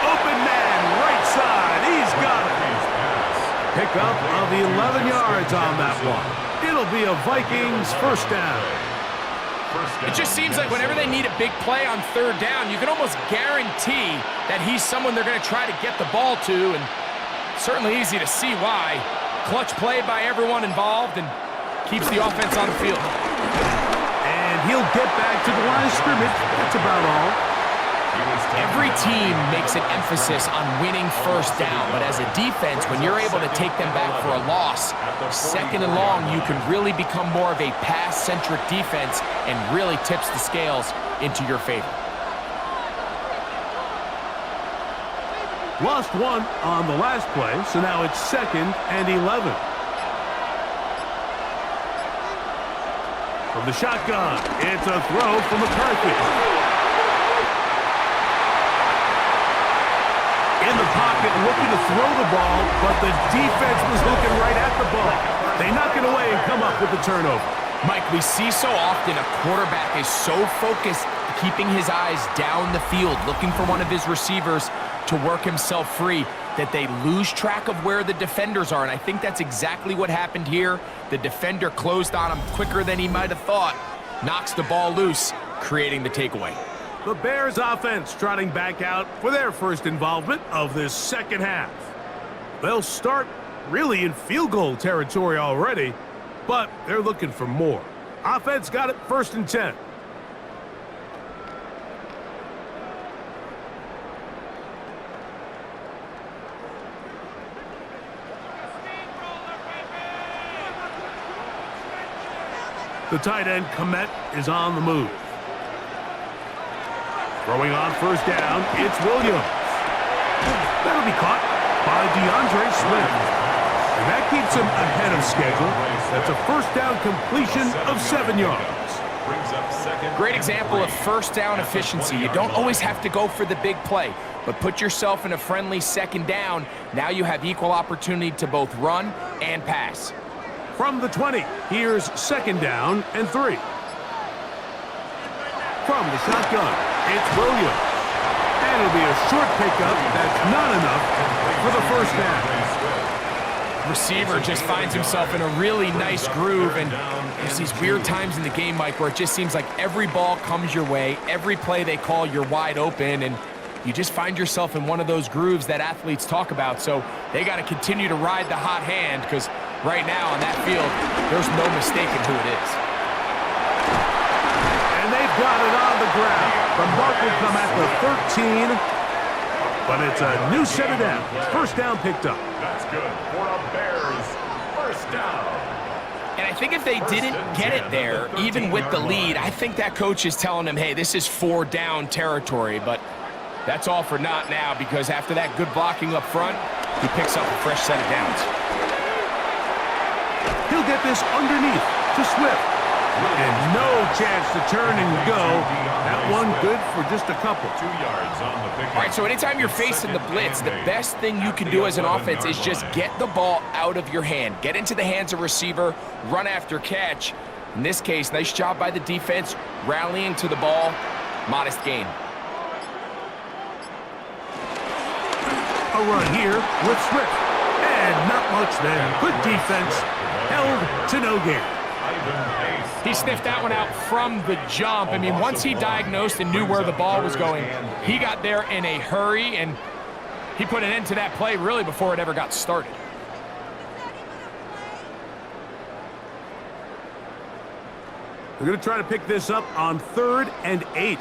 Open man, right side, he's got it. Pickup of 11 yards on that one. It'll be a Vikings 1st down. It just seems like whenever they need a big play on 3rd down, you can almost guarantee that he's someone they're going to try to get the ball to, and certainly easy to see why. Clutch play by everyone involved and keeps the offense on the field. And he'll get back to the line of scrimmage. That's about all. Every team makes an emphasis on winning first down, but as a defense, when you're able to take them back for a loss, second and long, you can really become more of a pass-centric defense and really tips the scales into your favor. Lost one on the last play, so now it's 2nd and 11. From the shotgun, it's a throw from McCarthy. In the pocket, looking to throw the ball, but the defense was looking right at the ball. They knock it away and come up with the turnover. Mike, we see so often a quarterback is so focused, keeping his eyes down the field, looking for one of his receivers to work himself free, that they lose track of where the defenders are, and I think that's exactly what happened here. The defender closed on him quicker than he might have thought, knocks the ball loose, creating the takeaway. The Bears offense trotting back out for their first involvement of this second half. They'll start really in field goal territory already, but they're looking for more. Offense got it 1st and 10. The tight end, Komet, is on the move. Throwing on 1st down, it's Williams. That'll be caught by DeAndre Swift. And that keeps him ahead of schedule. That's a 1st down completion of 7 yards. Great example of 1st down efficiency. You don't always have to go for the big play, but put yourself in a friendly 2nd down. Now you have equal opportunity to both run and pass. From the 20, here's 2nd down and 3. From the shotgun, it's Williams. And it'll be a short pickup. That's not enough for the 1st down. Receiver just finds himself in a really nice groove, and there's these weird times in the game, Mike, where it just seems like every ball comes your way, every play they call, you're wide open, and you just find yourself in one of those grooves that athletes talk about. So they got to continue to ride the hot hand, because right now on that field, there's no mistaking who it is. And they've got it on the ground. The mark will come at the 13, but it's a new set of downs. 1st down picked up. That's good for a Bears 1st down. And I think if they didn't get it there, even with the lead, I think that coach is telling them, hey, this is 4 down territory, but that's all for naught now, because after that good blocking up front, he picks up a fresh set of downs. He'll get this underneath to Swift. And no chance to turn and go. That one good for just a couple. 2 yards on the pick. All right, so anytime you're facing the blitz, the best thing you can do as an offense is just get the ball out of your hand. Get into the hands of receiver, run after catch. In this case, nice job by the defense, rallying to the ball. Modest gain. A run here with Swift. And not much there. Good defense. Held to no gain. He sniffed that one out from the jump. I mean, once he diagnosed and knew where the ball was going, he got there in a hurry, and he put an end to that play really before it ever got started. They're going to try to pick this up on 3rd and 8.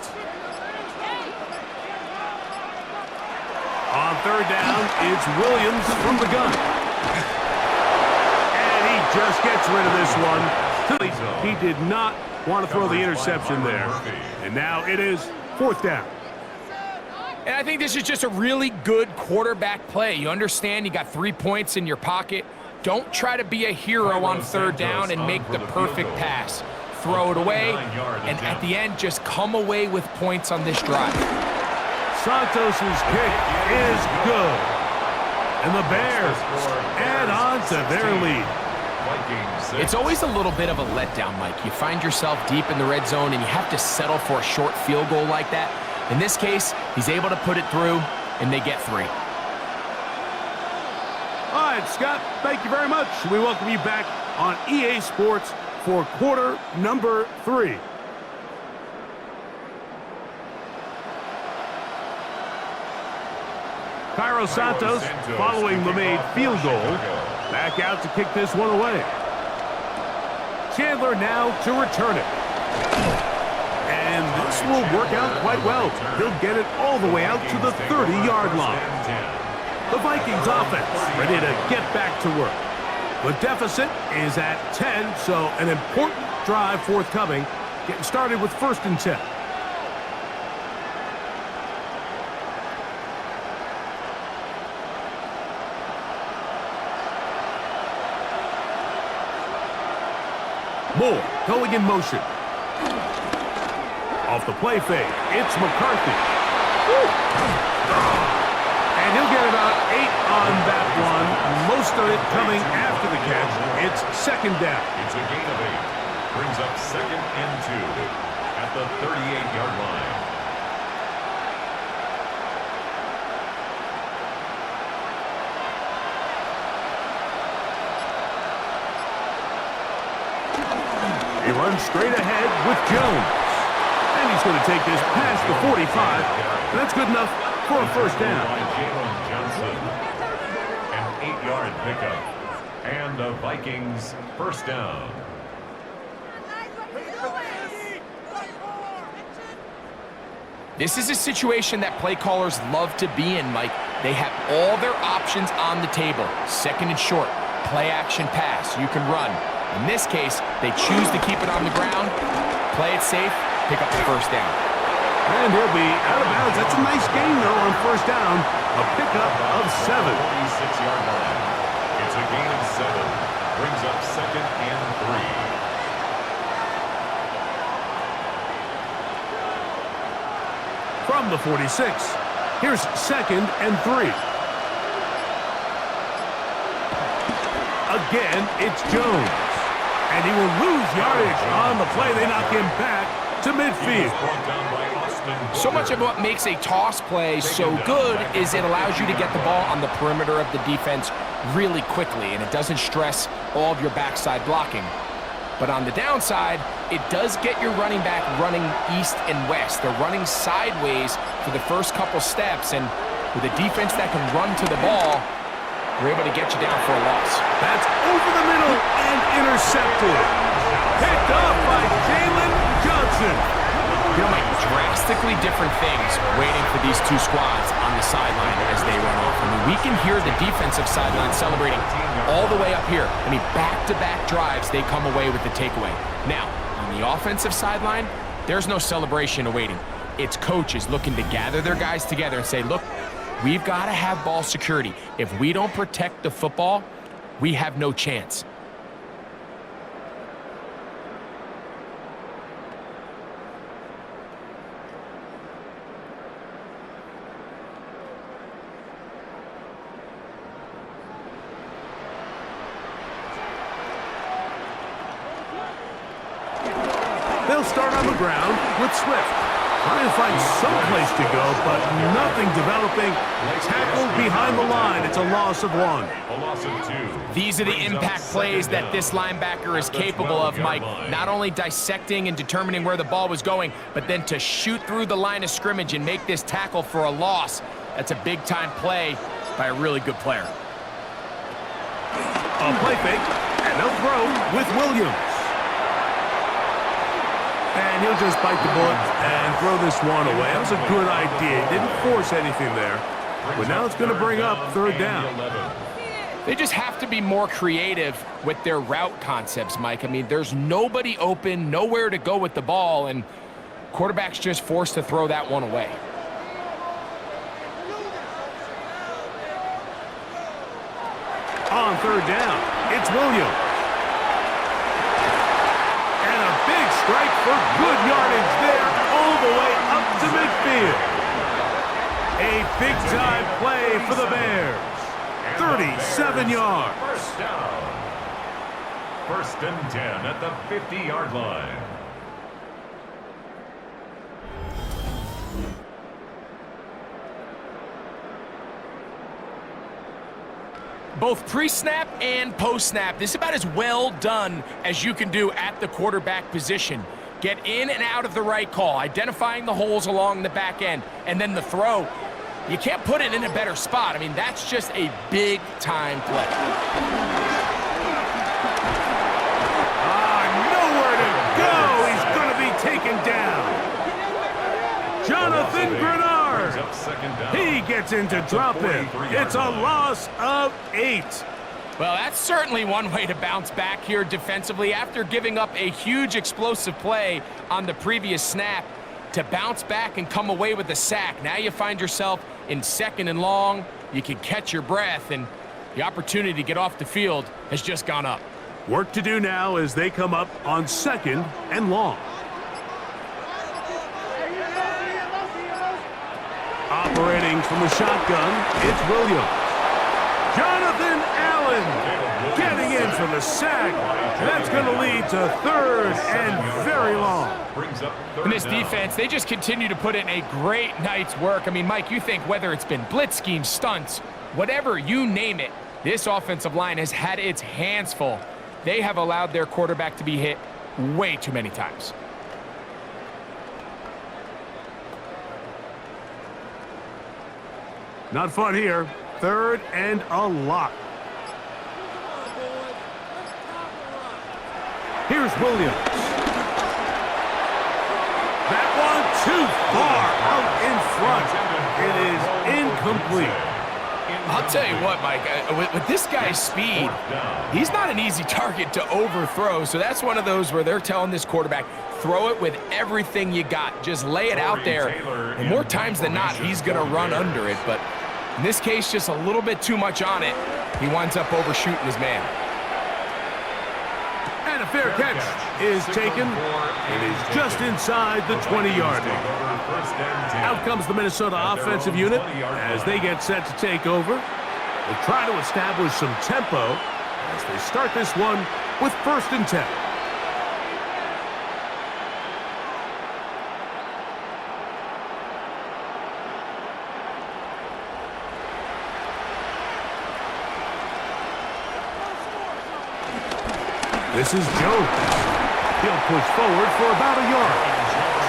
On 3rd down, it's Williams from the gun. And he just gets rid of this one. He did not want to throw the interception there. And now it is 4th down. And I think this is just a really good quarterback play. You understand you got 3 points in your pocket. Don't try to be a hero on 3rd down and make the perfect pass. Throw it away, and at the end, just come away with points on this drive. Santos' kick is good. And the Bears add on to their lead. It's always a little bit of a letdown, Mike. You find yourself deep in the red zone and you have to settle for a short field goal like that. In this case, he's able to put it through, and they get 3. All right, Scott, thank you very much. We welcome you back on EA Sports for quarter number 3. Cairo Santos, following the made field goal, back out to kick this one away. Chandler now to return it. And and this will work out quite well. He'll get it all the way out to the 30-yard line. The Vikings offense ready to get back to work. The deficit is at 10, so an important drive forthcoming. Getting started with 1st and 10. Moore going in motion. Off the play fake, it's McCarthy. Woo. And he'll get about 8 on that one. Most of it coming after the catch. It's 2nd down. It's a gain of 8. Brings up 2nd and 2 at the 38-yard line. He runs straight ahead with Jones. And he's going to take this past the 45. And that's good enough for a 1st down. Johnson. An 8-yard pickup. And the Vikings 1st down. This is a situation that play callers love to be in, Mike. They have all their options on the table. 2nd and short, play action pass, you can run. In this case, they choose to keep it on the ground, play it safe, pick up the 1st down. And he'll be out of bounds. That's a nice gain, though, on 1st down. A pickup of 7. 46-yard line. It's a gain of 7. Brings up 2nd and 3. From the 46, here's 2nd and 3. Again, it's Jones. And he will lose yardage on the play. They knock him back to midfield. So much of what makes a toss play so good is it allows you to get the ball on the perimeter of the defense really quickly, and it doesn't stress all of your backside blocking. But on the downside, it does get your running back running east and west. They're running sideways for the first couple steps, and with a defense that can run to the ball, we're able to get you down for a loss. That's over the middle and intercepted. Picked up by Jalen Johnson. You know, Mike, drastically different things waiting for these two squads on the sideline as they run off. I mean, we can hear the defensive sideline celebrating all the way up here. I mean, back-to-back drives, they come away with the takeaway. Now, on the offensive sideline, there's no celebration awaiting. It's coaches looking to gather their guys together and say, look, we've got to have ball security. If we don't protect the football, we have no chance. They'll start on the ground with Swift. Trying to find some place to go, but nothing developing. Tackled behind the line. It's a loss of 1. A loss of 2. These are the impact plays that this linebacker is capable of, Mike. Not only dissecting and determining where the ball was going, but then to shoot through the line of scrimmage and make this tackle for a loss. That's a big-time play by a really good player. A play fake, and they'll throw with Williams. And he'll just bite the bullet and throw this one away. That was a good idea. Didn't force anything there. But now it's going to bring up 3rd down. They just have to be more creative with their route concepts, Mike. I mean, there's nobody open, nowhere to go with the ball, and quarterback's just forced to throw that one away. On 3rd down, it's Williams. And a big strike for good yardage there all the way up to midfield. A big-time play for the Bears. 37 yards. 1st down. 1st and 10 at the 50-yard line. Both pre-snap and post-snap, this is about as well done as you can do at the quarterback position. Get in and out of the right call, identifying the holes along the back end, and then the throw. You can't put it in a better spot. I mean, that's just a big-time play. Nowhere to go. He's going to be taken down. Gets in to drop it. It's a loss of 8. Well, that's certainly one way to bounce back here defensively after giving up a huge explosive play on the previous snap. To bounce back and come away with a sack. Now you find yourself in 2nd and long. You can catch your breath, and the opportunity to get off the field has just gone up. Work to do now as they come up on 2nd and long. Operating from the shotgun, it's Williams. Jonathan Allen getting in for the sack. That's going to lead to 3rd and very long. In this defense, they just continue to put in a great night's work. I mean, Mike, you think whether it's been blitz schemes, stunts, whatever, you name it, this offensive line has had its hands full. They have allowed their quarterback to be hit way too many times. Not fun here. 3rd and a lot. Here's Williams. That one too far out in front. It is incomplete. I'll tell you what, Mike, with this guy's speed, he's not an easy target to overthrow, so that's one of those where they're telling this quarterback, throw it with everything you got. Just lay it out there. And more times than not, he's going to run under it, but in this case, just a little bit too much on it. He winds up overshooting his man. And a fair catch is taken. It is just inside the 20-yard line. Out comes the Minnesota offensive unit as they get set to take over. They try to establish some tempo as they start this one with 1st and 10. This is Jones. He'll push forward for about a yard.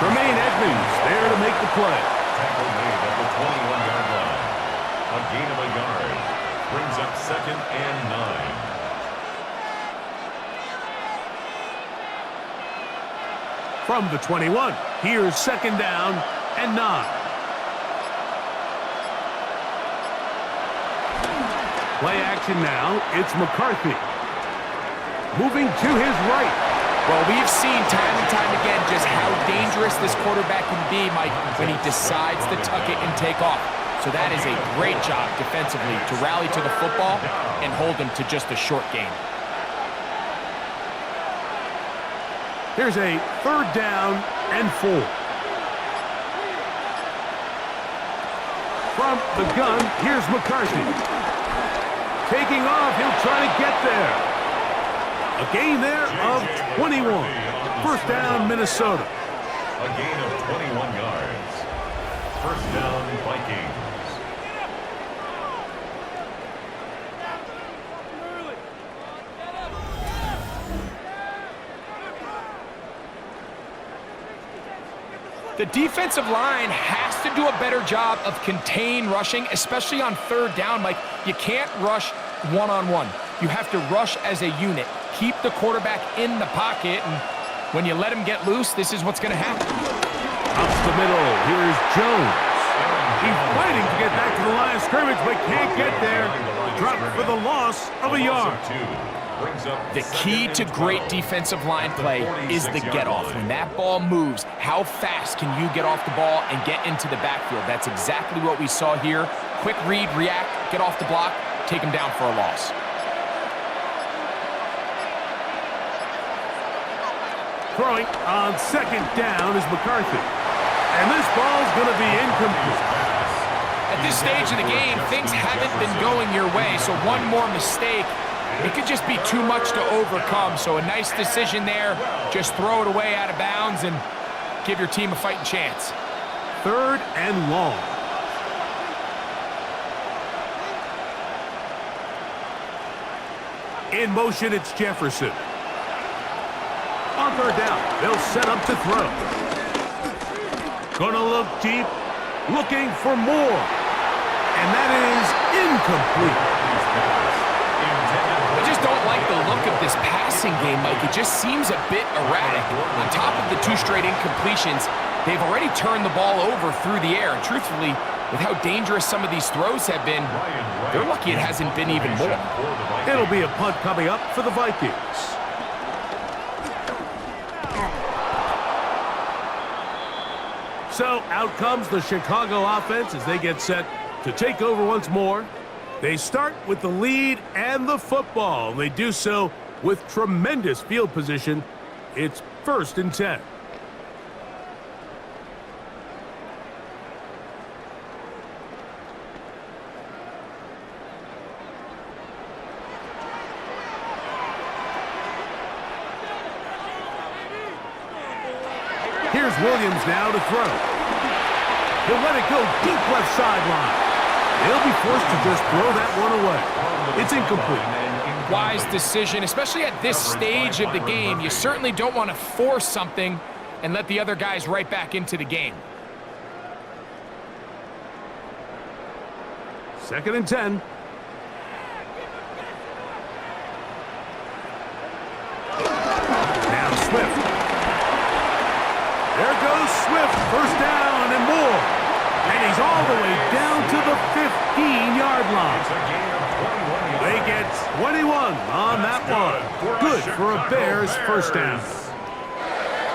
Tremaine Edmonds there to make the play. Tackle made at the 21-yard line. A gain of a yard. Brings up 2nd and 9. From the 21, here's 2nd down and 9. Play action now. It's McCarthy. Moving to his right. Well, we've seen time and time again just how dangerous this quarterback can be, Mike, when he decides to tuck it and take off. So that is a great job defensively to rally to the football and hold him to just a short gain. Here's a 3rd down and 4. From the gun, here's McCarthy. Taking off, he'll try to get there. A gain there of 21. 1st down, Minnesota. A gain of 21 yards. 1st down, Vikings. The defensive line has to do a better job of contain rushing, especially on 3rd down. Mike, you can't rush one-on-one. You have to rush as a unit. Keep the quarterback in the pocket, and when you let him get loose, this is what's going to happen. Up the middle, here's Jones. He's fighting to get back to the line of scrimmage, but can't get there. Drop for the loss of a yard. The key to great defensive line play is the get-off. When that ball moves, how fast can you get off the ball and get into the backfield? That's exactly what we saw here. Quick read, react, get off the block, take him down for a loss. Throwing on 2nd down is McCarthy. And this ball's going to be incomplete. At this stage of the game, things haven't been going your way, so one more mistake, it could just be too much to overcome. So a nice decision there. Just throw it away out of bounds and give your team a fighting chance. 3rd and long. In motion, it's Jefferson. On 3rd down, they'll set up to throw. Gonna look deep, looking for more. And that is incomplete. I just don't like the look of this passing game, Mike. It just seems a bit erratic. On top of the 2 straight incompletions, they've already turned the ball over through the air. And truthfully, With how dangerous some of these throws have been, they're lucky it hasn't been even more. It'll be a punt coming up for the Vikings. So out comes the Chicago offense as they get set to take over once more. They start with the lead and the football. They do so with tremendous field position. It's 1st and 10. Here's Williams now to throw. He'll let it go deep left sideline. They'll be forced to just throw that one away. It's incomplete. Wise decision, especially at this stage of the game. You certainly don't want to force something and let the other guys right back into the game. 2nd and 10. Now Swift. There goes Swift, 1st down and more. And he's all the way down to the 15-yard line. They get 21 on that one. Good for a Bears 1st down.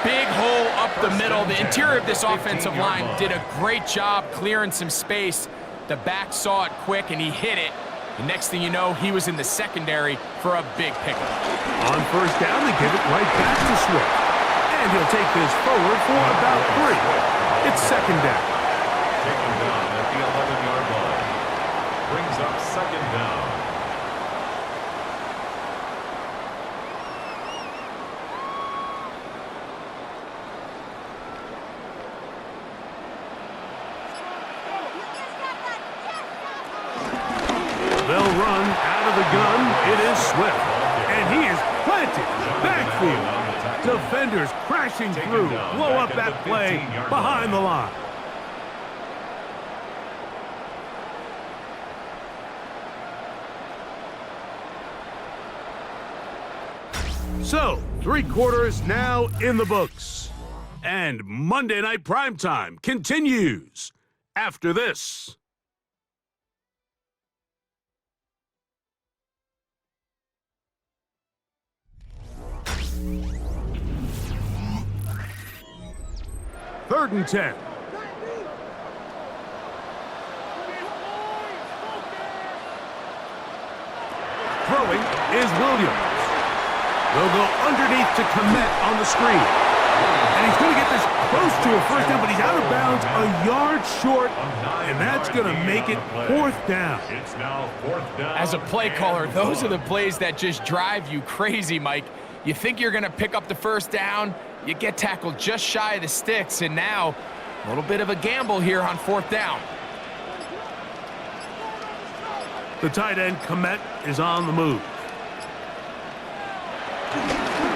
Big hole up the middle. The interior of this offensive line did a great job clearing some space. The back saw it quick, and he hit it. The next thing you know, he was in the secondary for a big pickup. On 1st down, they give it right back to Swift. And he'll take this forward for about 3. It's 2nd down. Taken down at the 11-yard line. Brings up 2nd down. They'll run out of the gun. It is Swift. And he is planted in the backfield. Defenders crashing through. Blow up that play behind the line. So, 3 quarters now in the books. And Monday Night Primetime continues after this. Third and 10. Throwing is Williams. They'll go underneath to Komet on the screen. And he's going to get this close to a 1st down, but he's out of bounds a yard short, and that's going to make it 4th down. It's now 4th down. As a play caller, those are the plays that just drive you crazy, Mike. You think you're going to pick up the 1st down, you get tackled just shy of the sticks, and now a little bit of a gamble here on 4th down. The tight end, Komet, is on the move.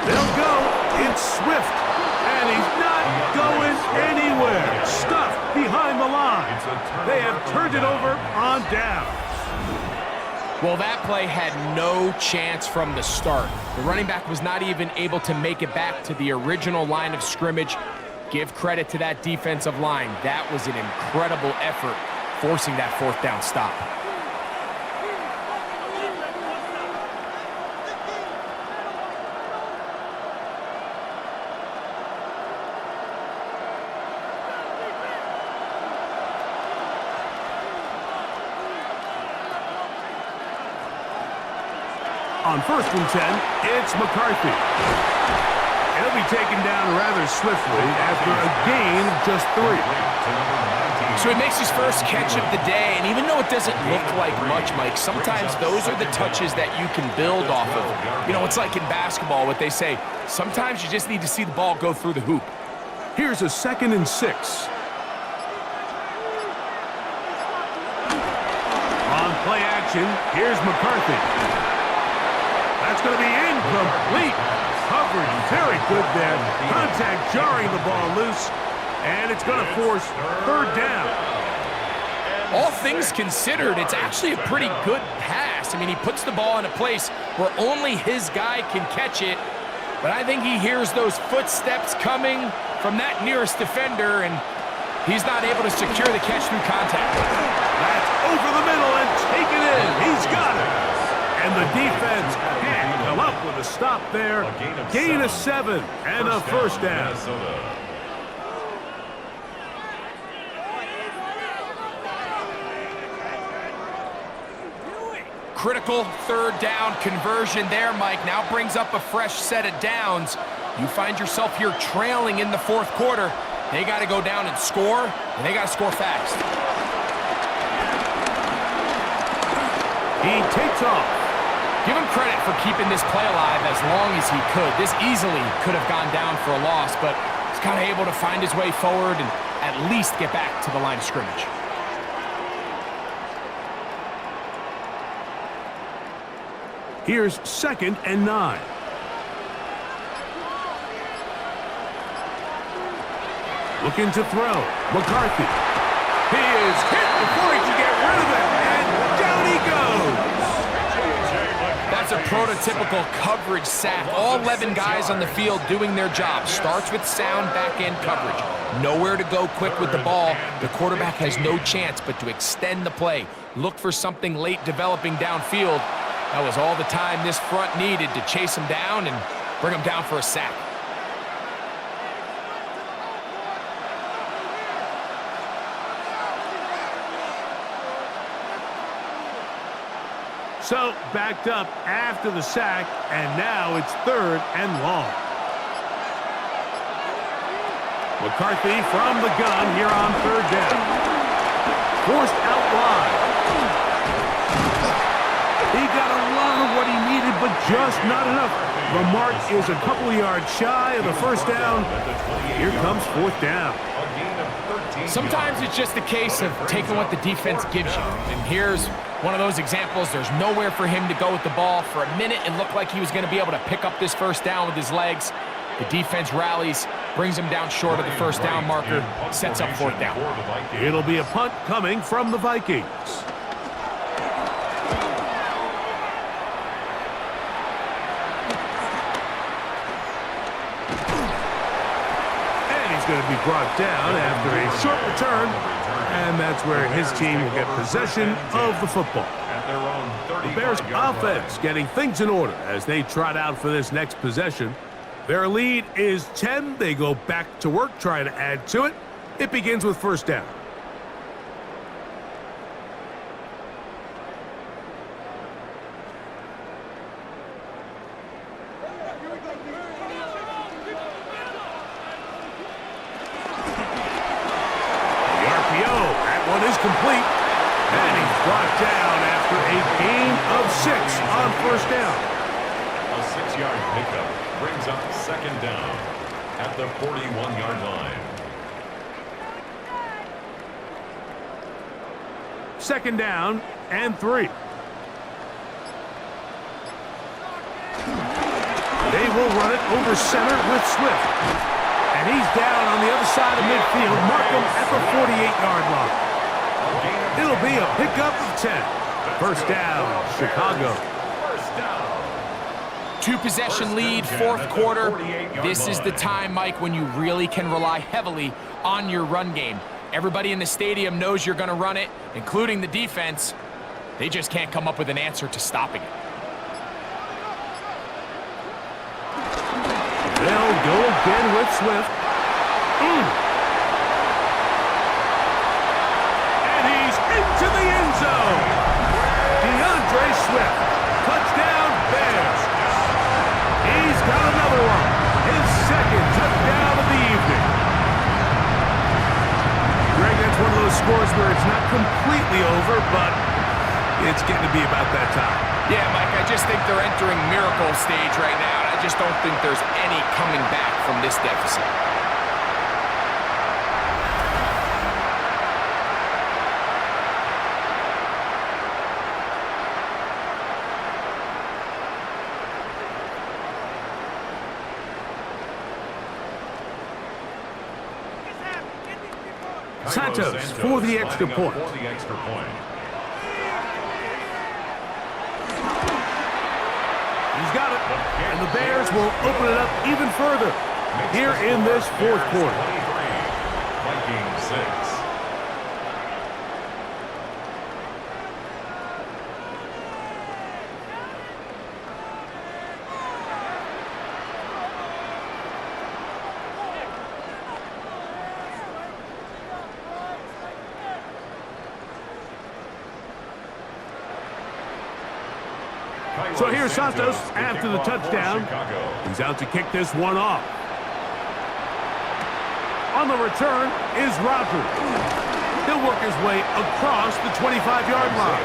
They'll go. It's Swift. And he's not going anywhere. Stuffed behind the line. They have turned it over on down. Well, that play had no chance from the start. The running back was not even able to make it back to the original line of scrimmage. Give credit to that defensive line. That was an incredible effort, forcing that 4th down stop. On 1st and 10, it's McCarthy. He'll be taken down rather swiftly after a gain of just 3. So he makes his first catch of the day, and even though it doesn't look like much, Mike, sometimes those are the touches that you can build off of. You know, it's like in basketball, what they say, sometimes you just need to see the ball go through the hoop. Here's a 2nd and 6. On play action, here's McCarthy. That's going to be incomplete. Coverage very good there. Contact jarring the ball loose. And it's going to force 3rd down. All things considered, it's actually a pretty good pass. I mean, he puts the ball in a place where only his guy can catch it. But I think he hears those footsteps coming from that nearest defender, and He's not able to secure the catch through contact. That's over the middle and taken in. He's got it. And the defense can't come up with a stop there. Gain of 7 and a first down. Minnesota. Critical third down conversion there, Mike. Now brings up a fresh set of downs. You find yourself here trailing in the fourth quarter. They got to go down and score, and they got to score fast. He takes off. Give him credit for keeping this play alive as long as he could. This easily could have gone down for a loss, but he's kind of able to find his way forward and at least get back to the line of scrimmage. Here's 2nd and 9. Looking to throw. McCarthy. He is hit before he can get rid of it, and down he goes. That's a prototypical coverage sack. All 11 guys on the field doing their job. Starts with sound back-end coverage. Nowhere to go quick with the ball. The quarterback has no chance but to extend the play. Look for something late developing downfield. That was all the time this front needed to chase him down and bring him down for a sack. So, backed up after the sack, and now it's 3rd and long. McCarthy from the gun here on 3rd down. Forced out wide. He got a lot of what he needed, but just not enough. The mark is a couple of yards shy of the first down. Here comes 4th down. Sometimes it's just a case of taking what the defense gives you. And here's one of those examples. There's nowhere for him to go with the ball. For a minute, it looked like he was going to be able to pick up this first down with his legs. The defense rallies, brings him down short of the first down marker, sets up 4th down. It'll be a punt coming from the Vikings. Going to be brought down after a short return, and that's where his team will get possession of the football. The Bears offense getting things in order as they trot out for this next possession. Their lead is 10. They go back to work trying to add to it. It begins with 1st down. Complete, and he's brought down after a gain of 6 on 1st down. A 6-yard pickup brings up 2nd down at the 41-yard line. 2nd down and 3. They will run it over center with Swift. And he's down on the other side of midfield. Mark him at the 48-yard line. It'll be a pickup of 10. 1st down, Chicago. 2-possession lead, 4th quarter. This is the time, Mike, when you really can rely heavily on your run game. Everybody in the stadium knows you're going to run it, including the defense. They just can't come up with an answer to stopping it. They'll go again with Swift. Into the end zone. DeAndre Swift. Touchdown, Bears. He's got another one. His 2nd touchdown of the evening. Greg, that's one of those scores where it's not completely over, but it's getting to be about that time. Yeah, Mike, I just think they're entering miracle stage right now, and I just don't think there's any coming back from this deficit. Santos for the extra point. He's got it, and the Bears will open it up even further here in this 4th quarter. Vikings 6. So here's Santos after the touchdown. He's out to kick this one off. On the return is Rogers. He'll work his way across the 25-yard line.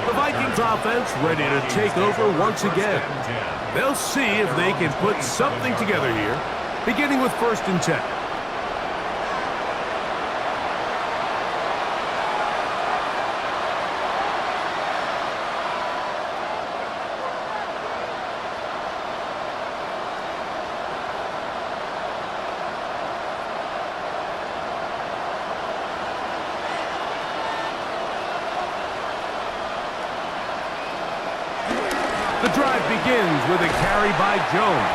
The Vikings offense ready to take over once again. They'll see if they can put something together here, beginning with 1st and 10. The drive begins with a carry by Jones.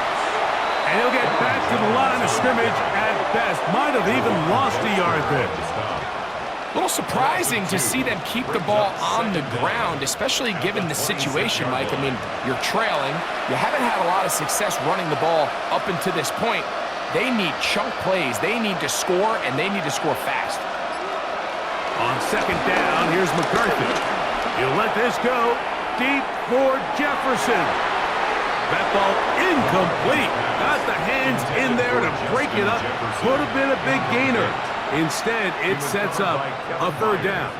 And he'll get back to the line of scrimmage at best. Might have even lost a yard there. A little surprising to see them keep the ball on the ground, especially given the situation, Mike. I mean, you're trailing. You haven't had a lot of success running the ball up until this point. They need chunk plays. They need to score, and they need to score fast. On 2nd down, here's McCarthy. He'll let this go. Deep for Jefferson. That ball incomplete. Got the hands in there to break it up. Could have been a big gainer. Instead, it sets up a 3rd down.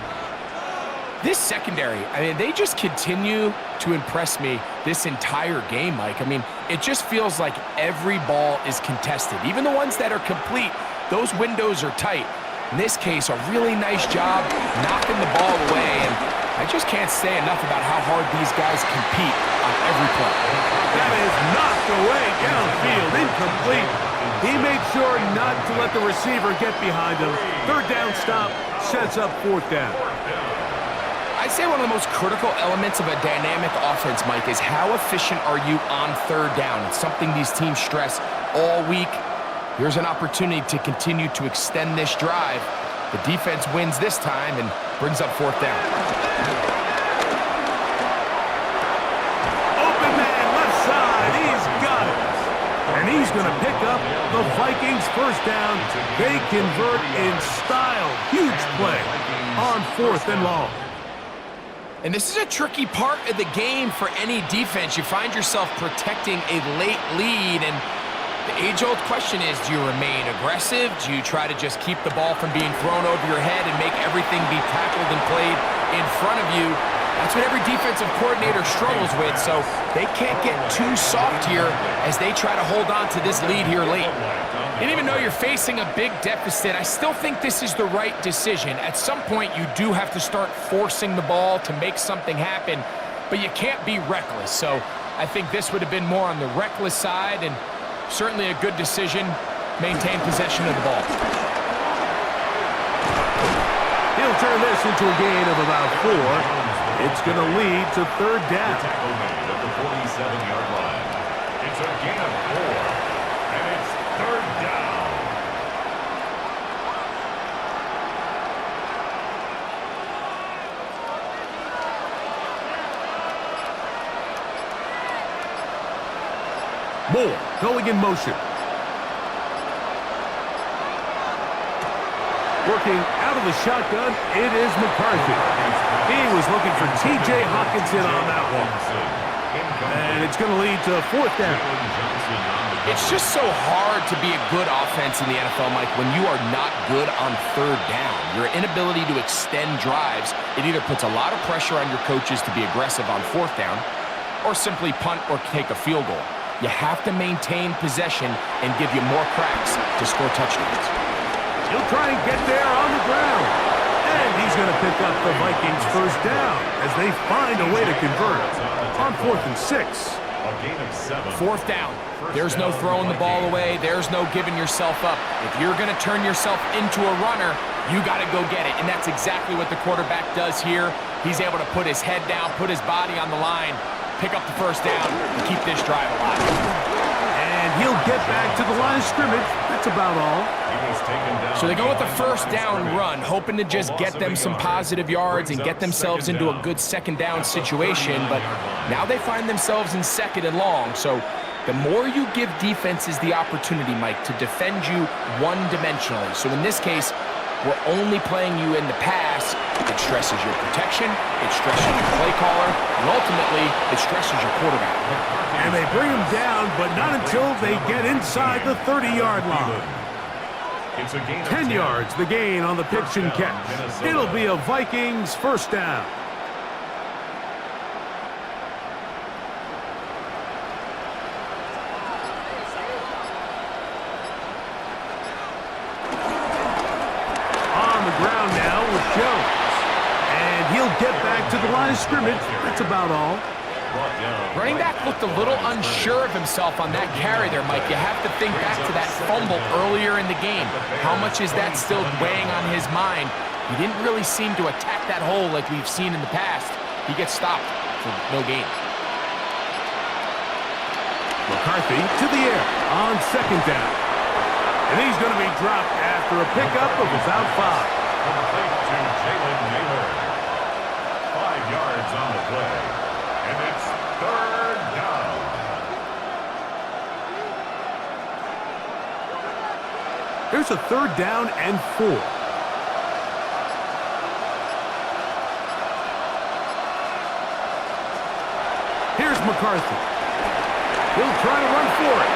This secondary, I mean, they just continue to impress me this entire game, Mike. I mean, it just feels like every ball is contested. Even the ones that are complete, those windows are tight. In this case, a really nice job knocking the ball away, and I just can't say enough about how hard these guys compete on every play. That is knocked away downfield, incomplete. He made sure not to let the receiver get behind him. 3rd down stop sets up 4th down. I'd say one of the most critical elements of a dynamic offense, Mike, is how efficient are you on 3rd down? It's something these teams stress all week. Here's an opportunity to continue to extend this drive. The defense wins this time and brings up 4th down. Open man, left side, he's got it. And he's going to pick up the Vikings' 1st down. They convert in style. Huge play on 4th and long. And this is a tricky part of the game for any defense. You find yourself protecting a late lead, and the age-old question is, do you remain aggressive? Do you try to just keep the ball from being thrown over your head and make everything be tackled and played in front of you? That's what every defensive coordinator struggles with, so they can't get too soft here as they try to hold on to this lead here late. And even though you're facing a big deficit, I still think this is the right decision. At some point, you do have to start forcing the ball to make something happen, but you can't be reckless. So I think this would have been more on the reckless side, and certainly a good decision. Maintain possession of the ball. He'll turn this into a gain of about 4. It's going to lead to 3rd down. Tackle made at the 47-yard line. It's a gain of 4, and it's 3rd down. Moore going in motion. Working out of the shotgun, it is McCarthy. He was looking for T.J. Hawkinson on that one. And it's going to lead to 4th down. It's just so hard to be a good offense in the NFL, Mike, when you are not good on 3rd down. Your inability to extend drives, it either puts a lot of pressure on your coaches to be aggressive on 4th down, or simply punt or take a field goal. You have to maintain possession and give you more cracks to score touchdowns. He'll try and get there on the ground. And he's going to pick up the Vikings' 1st down as they find a way to convert on 4th and 6. A gain of 7. 4th down. There's no throwing the ball away. There's no giving yourself up. If you're going to turn yourself into a runner, you got to go get it. And that's exactly what the quarterback does here. He's able to put his head down, put his body on the line, pick up the 1st down, and keep this drive alive. And he'll get back to the line of scrimmage at That's about all. He was taken down. So they go with the behind first the line of down scrimmage. run, hoping to just get them some positive yards and get themselves into a good second down situation, but now they find themselves in second and long. So the more you give defenses the opportunity, Mike, to defend you one-dimensionally. So in this case, we're only playing you in the pass. It stresses your protection, it stresses your play caller, and ultimately, it stresses your quarterback. And they bring him down, but not until they get inside the 30-yard line. It's a gain of 10 yards, the gain on the pitch and catch. It'll be a Vikings first down. On the ground now with Jones. And he'll get back to the line of scrimmage. That's about all. Running back looked a little unsure of himself on that carry there, Mike. You have to think back to that fumble earlier in the game. How much is that still weighing on his mind? He didn't really seem to attack that hole like we've seen in the past. He gets stopped for no gain. McCarthy to the air on second down. And he's going to be dropped after a pickup of about 5. Complete to Jalen Naylor. 5 yards on the play. And it's third down. There's a third down and 4. Here's McCarthy. He'll try to run for it.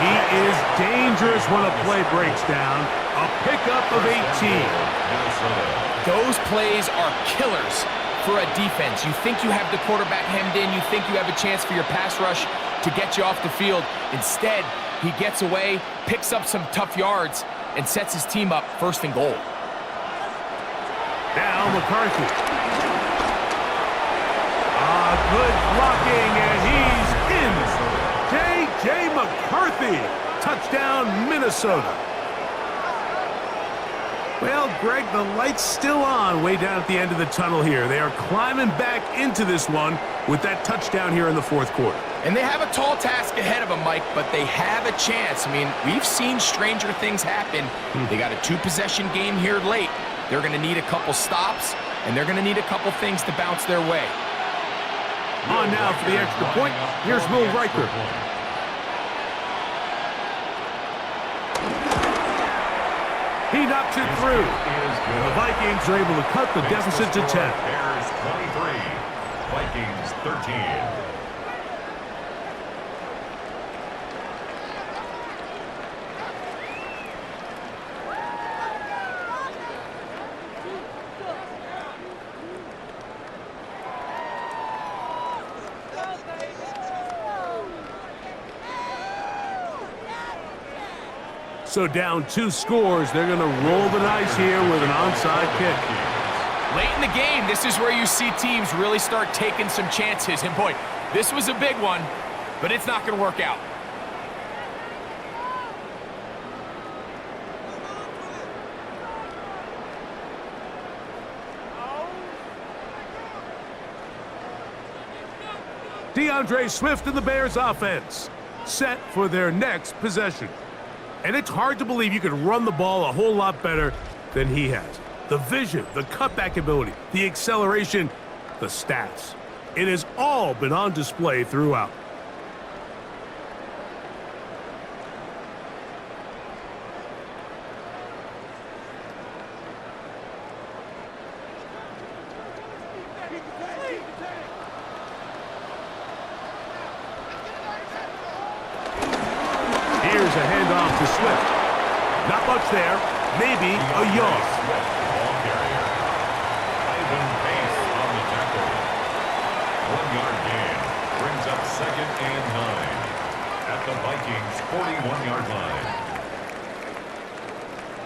He is dangerous when a play breaks down. A pickup of 18. Those plays are killers for a defense. You think you have the quarterback hemmed in. You think you have a chance for your pass rush to get you off the field. Instead, he gets away, picks up some tough yards, and sets his team up first and goal. Now McCarthy. Good blocking, and he's in. J.J. McCarthy. Touchdown, Minnesota. Well, Greg, the light's still on way down at the end of the tunnel here. They are climbing back into this one with that touchdown here in the fourth quarter. And they have a tall task ahead of them, Mike, but they have a chance. I mean, we've seen stranger things happen. They got a 2-possession game here late. They're going to need a couple stops, and they're going to need a couple things to bounce their way. On now for the extra point. Here's Will Riker. He knocks it through. The Vikings are able to cut the deficit to 10. Bears 23, Vikings 13. So down 2 scores, they're going to roll the dice here with an onside kick. Late in the game, this is where you see teams really start taking some chances. And boy, this was a big one, but it's not going to work out. DeAndre Swift and the Bears offense set for their next possession. And it's hard to believe you can run the ball a whole lot better than he has. The vision, the cutback ability, the acceleration, the stats. It has all been on display throughout. Here's a handoff to Swift. Not much there. Maybe a yard. Ball carrier. Ivan Pace on the tackle. 1-yard gain. Brings up 2nd and 9. At the Vikings' 41-yard line.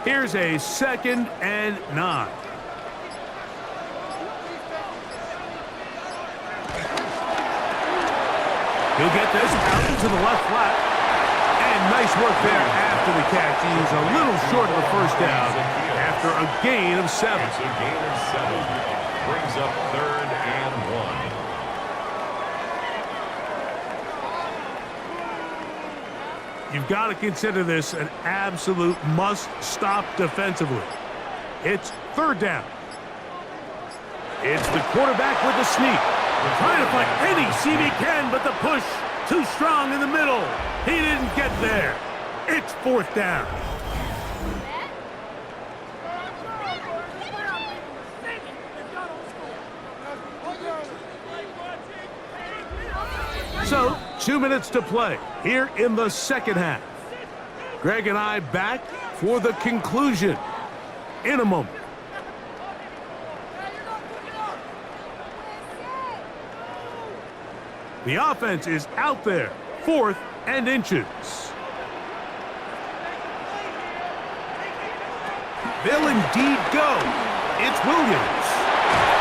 Here's a 2nd and 9. He'll get this out into the left flat. And nice work there after the catch. He's a little short of the first down after a gain of 7. It's a gain of 7. Brings up 3rd and 1. You've got to consider this an absolute must-stop defensively. It's third down. It's the quarterback with the sneak. Trying to find any seam he can, but the push too strong in the middle. He didn't get there. It's fourth down. So, 2 minutes to play here in the second half. Greg and I back for the conclusion in a moment. The offense is out there, 4th and inches. They'll indeed go. It's Williams.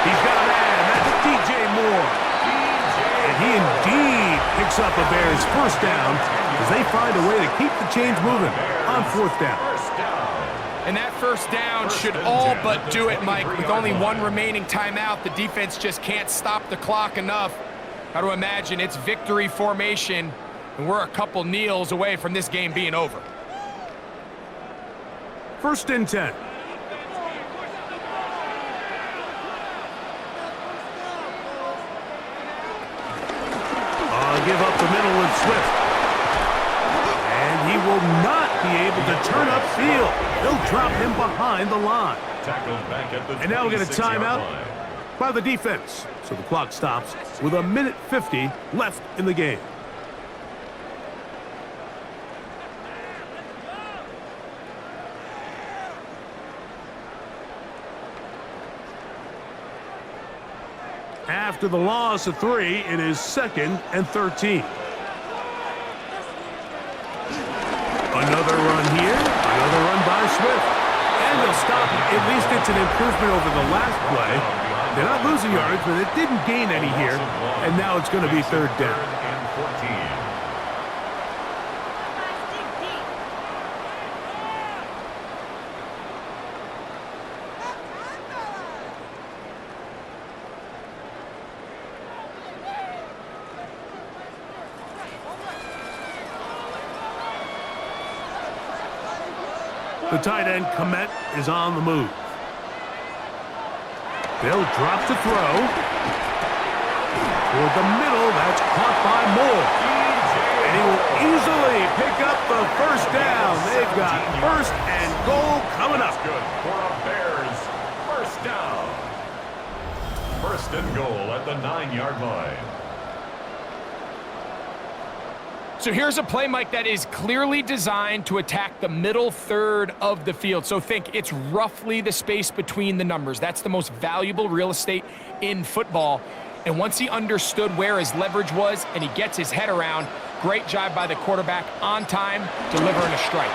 He's got a man. That's DJ Moore. And he indeed picks up a Bears first down as they find a way to keep the chains moving on fourth down. And that first down should all but do it, Mike. With only one remaining timeout, the defense just can't stop the clock enough. Got to imagine it's victory formation, and we're a couple kneels away from this game being over. First and 10. Give up the middle with Swift. And he will not be able to turn upfield. They'll drop him behind the line. And now we get a timeout by the defense. So the clock stops with 1:50 left in the game. After the loss of 3, it is 2nd and 13. Another run here, another run by Swift. And they'll stop it. At least it's an improvement over the last play. They're not losing yards, but it didn't gain any here. And now it's going to be third down. The tight end, Komet, is on the move. They'll drop to throw. Toward the middle, that's caught by Moore. And he will easily pick up the first down. They've got first and goal coming up. Good for a Bears first down. First and goal at the 9-yard line. So here's a play, Mike, that is clearly designed to attack the middle third of the field. So think it's roughly the space between the numbers. That's the most valuable real estate in football. And once he understood where his leverage was and he gets his head around, great job by the quarterback on time, delivering a strike.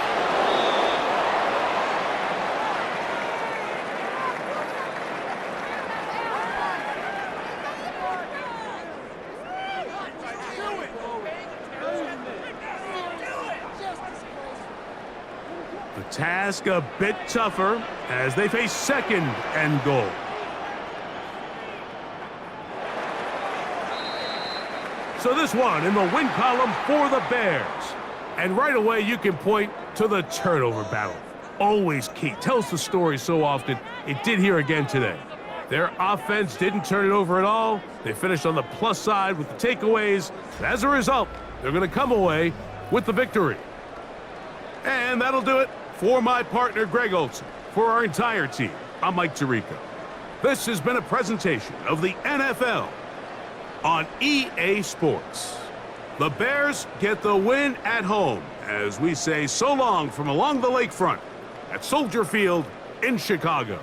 The task a bit tougher as they face second and goal. So this one in the win column for the Bears. And right away you can point to the turnover battle. Always key. Tells the story so often. It did here again today. Their offense didn't turn it over at all. They finished on the plus side with the takeaways. As a result, they're going to come away with the victory. And that'll do it for my partner, Greg Olson. For our entire team, I'm Mike Tirico. This has been a presentation of the NFL on EA Sports. The Bears get the win at home as we say so long from along the lakefront at Soldier Field in Chicago.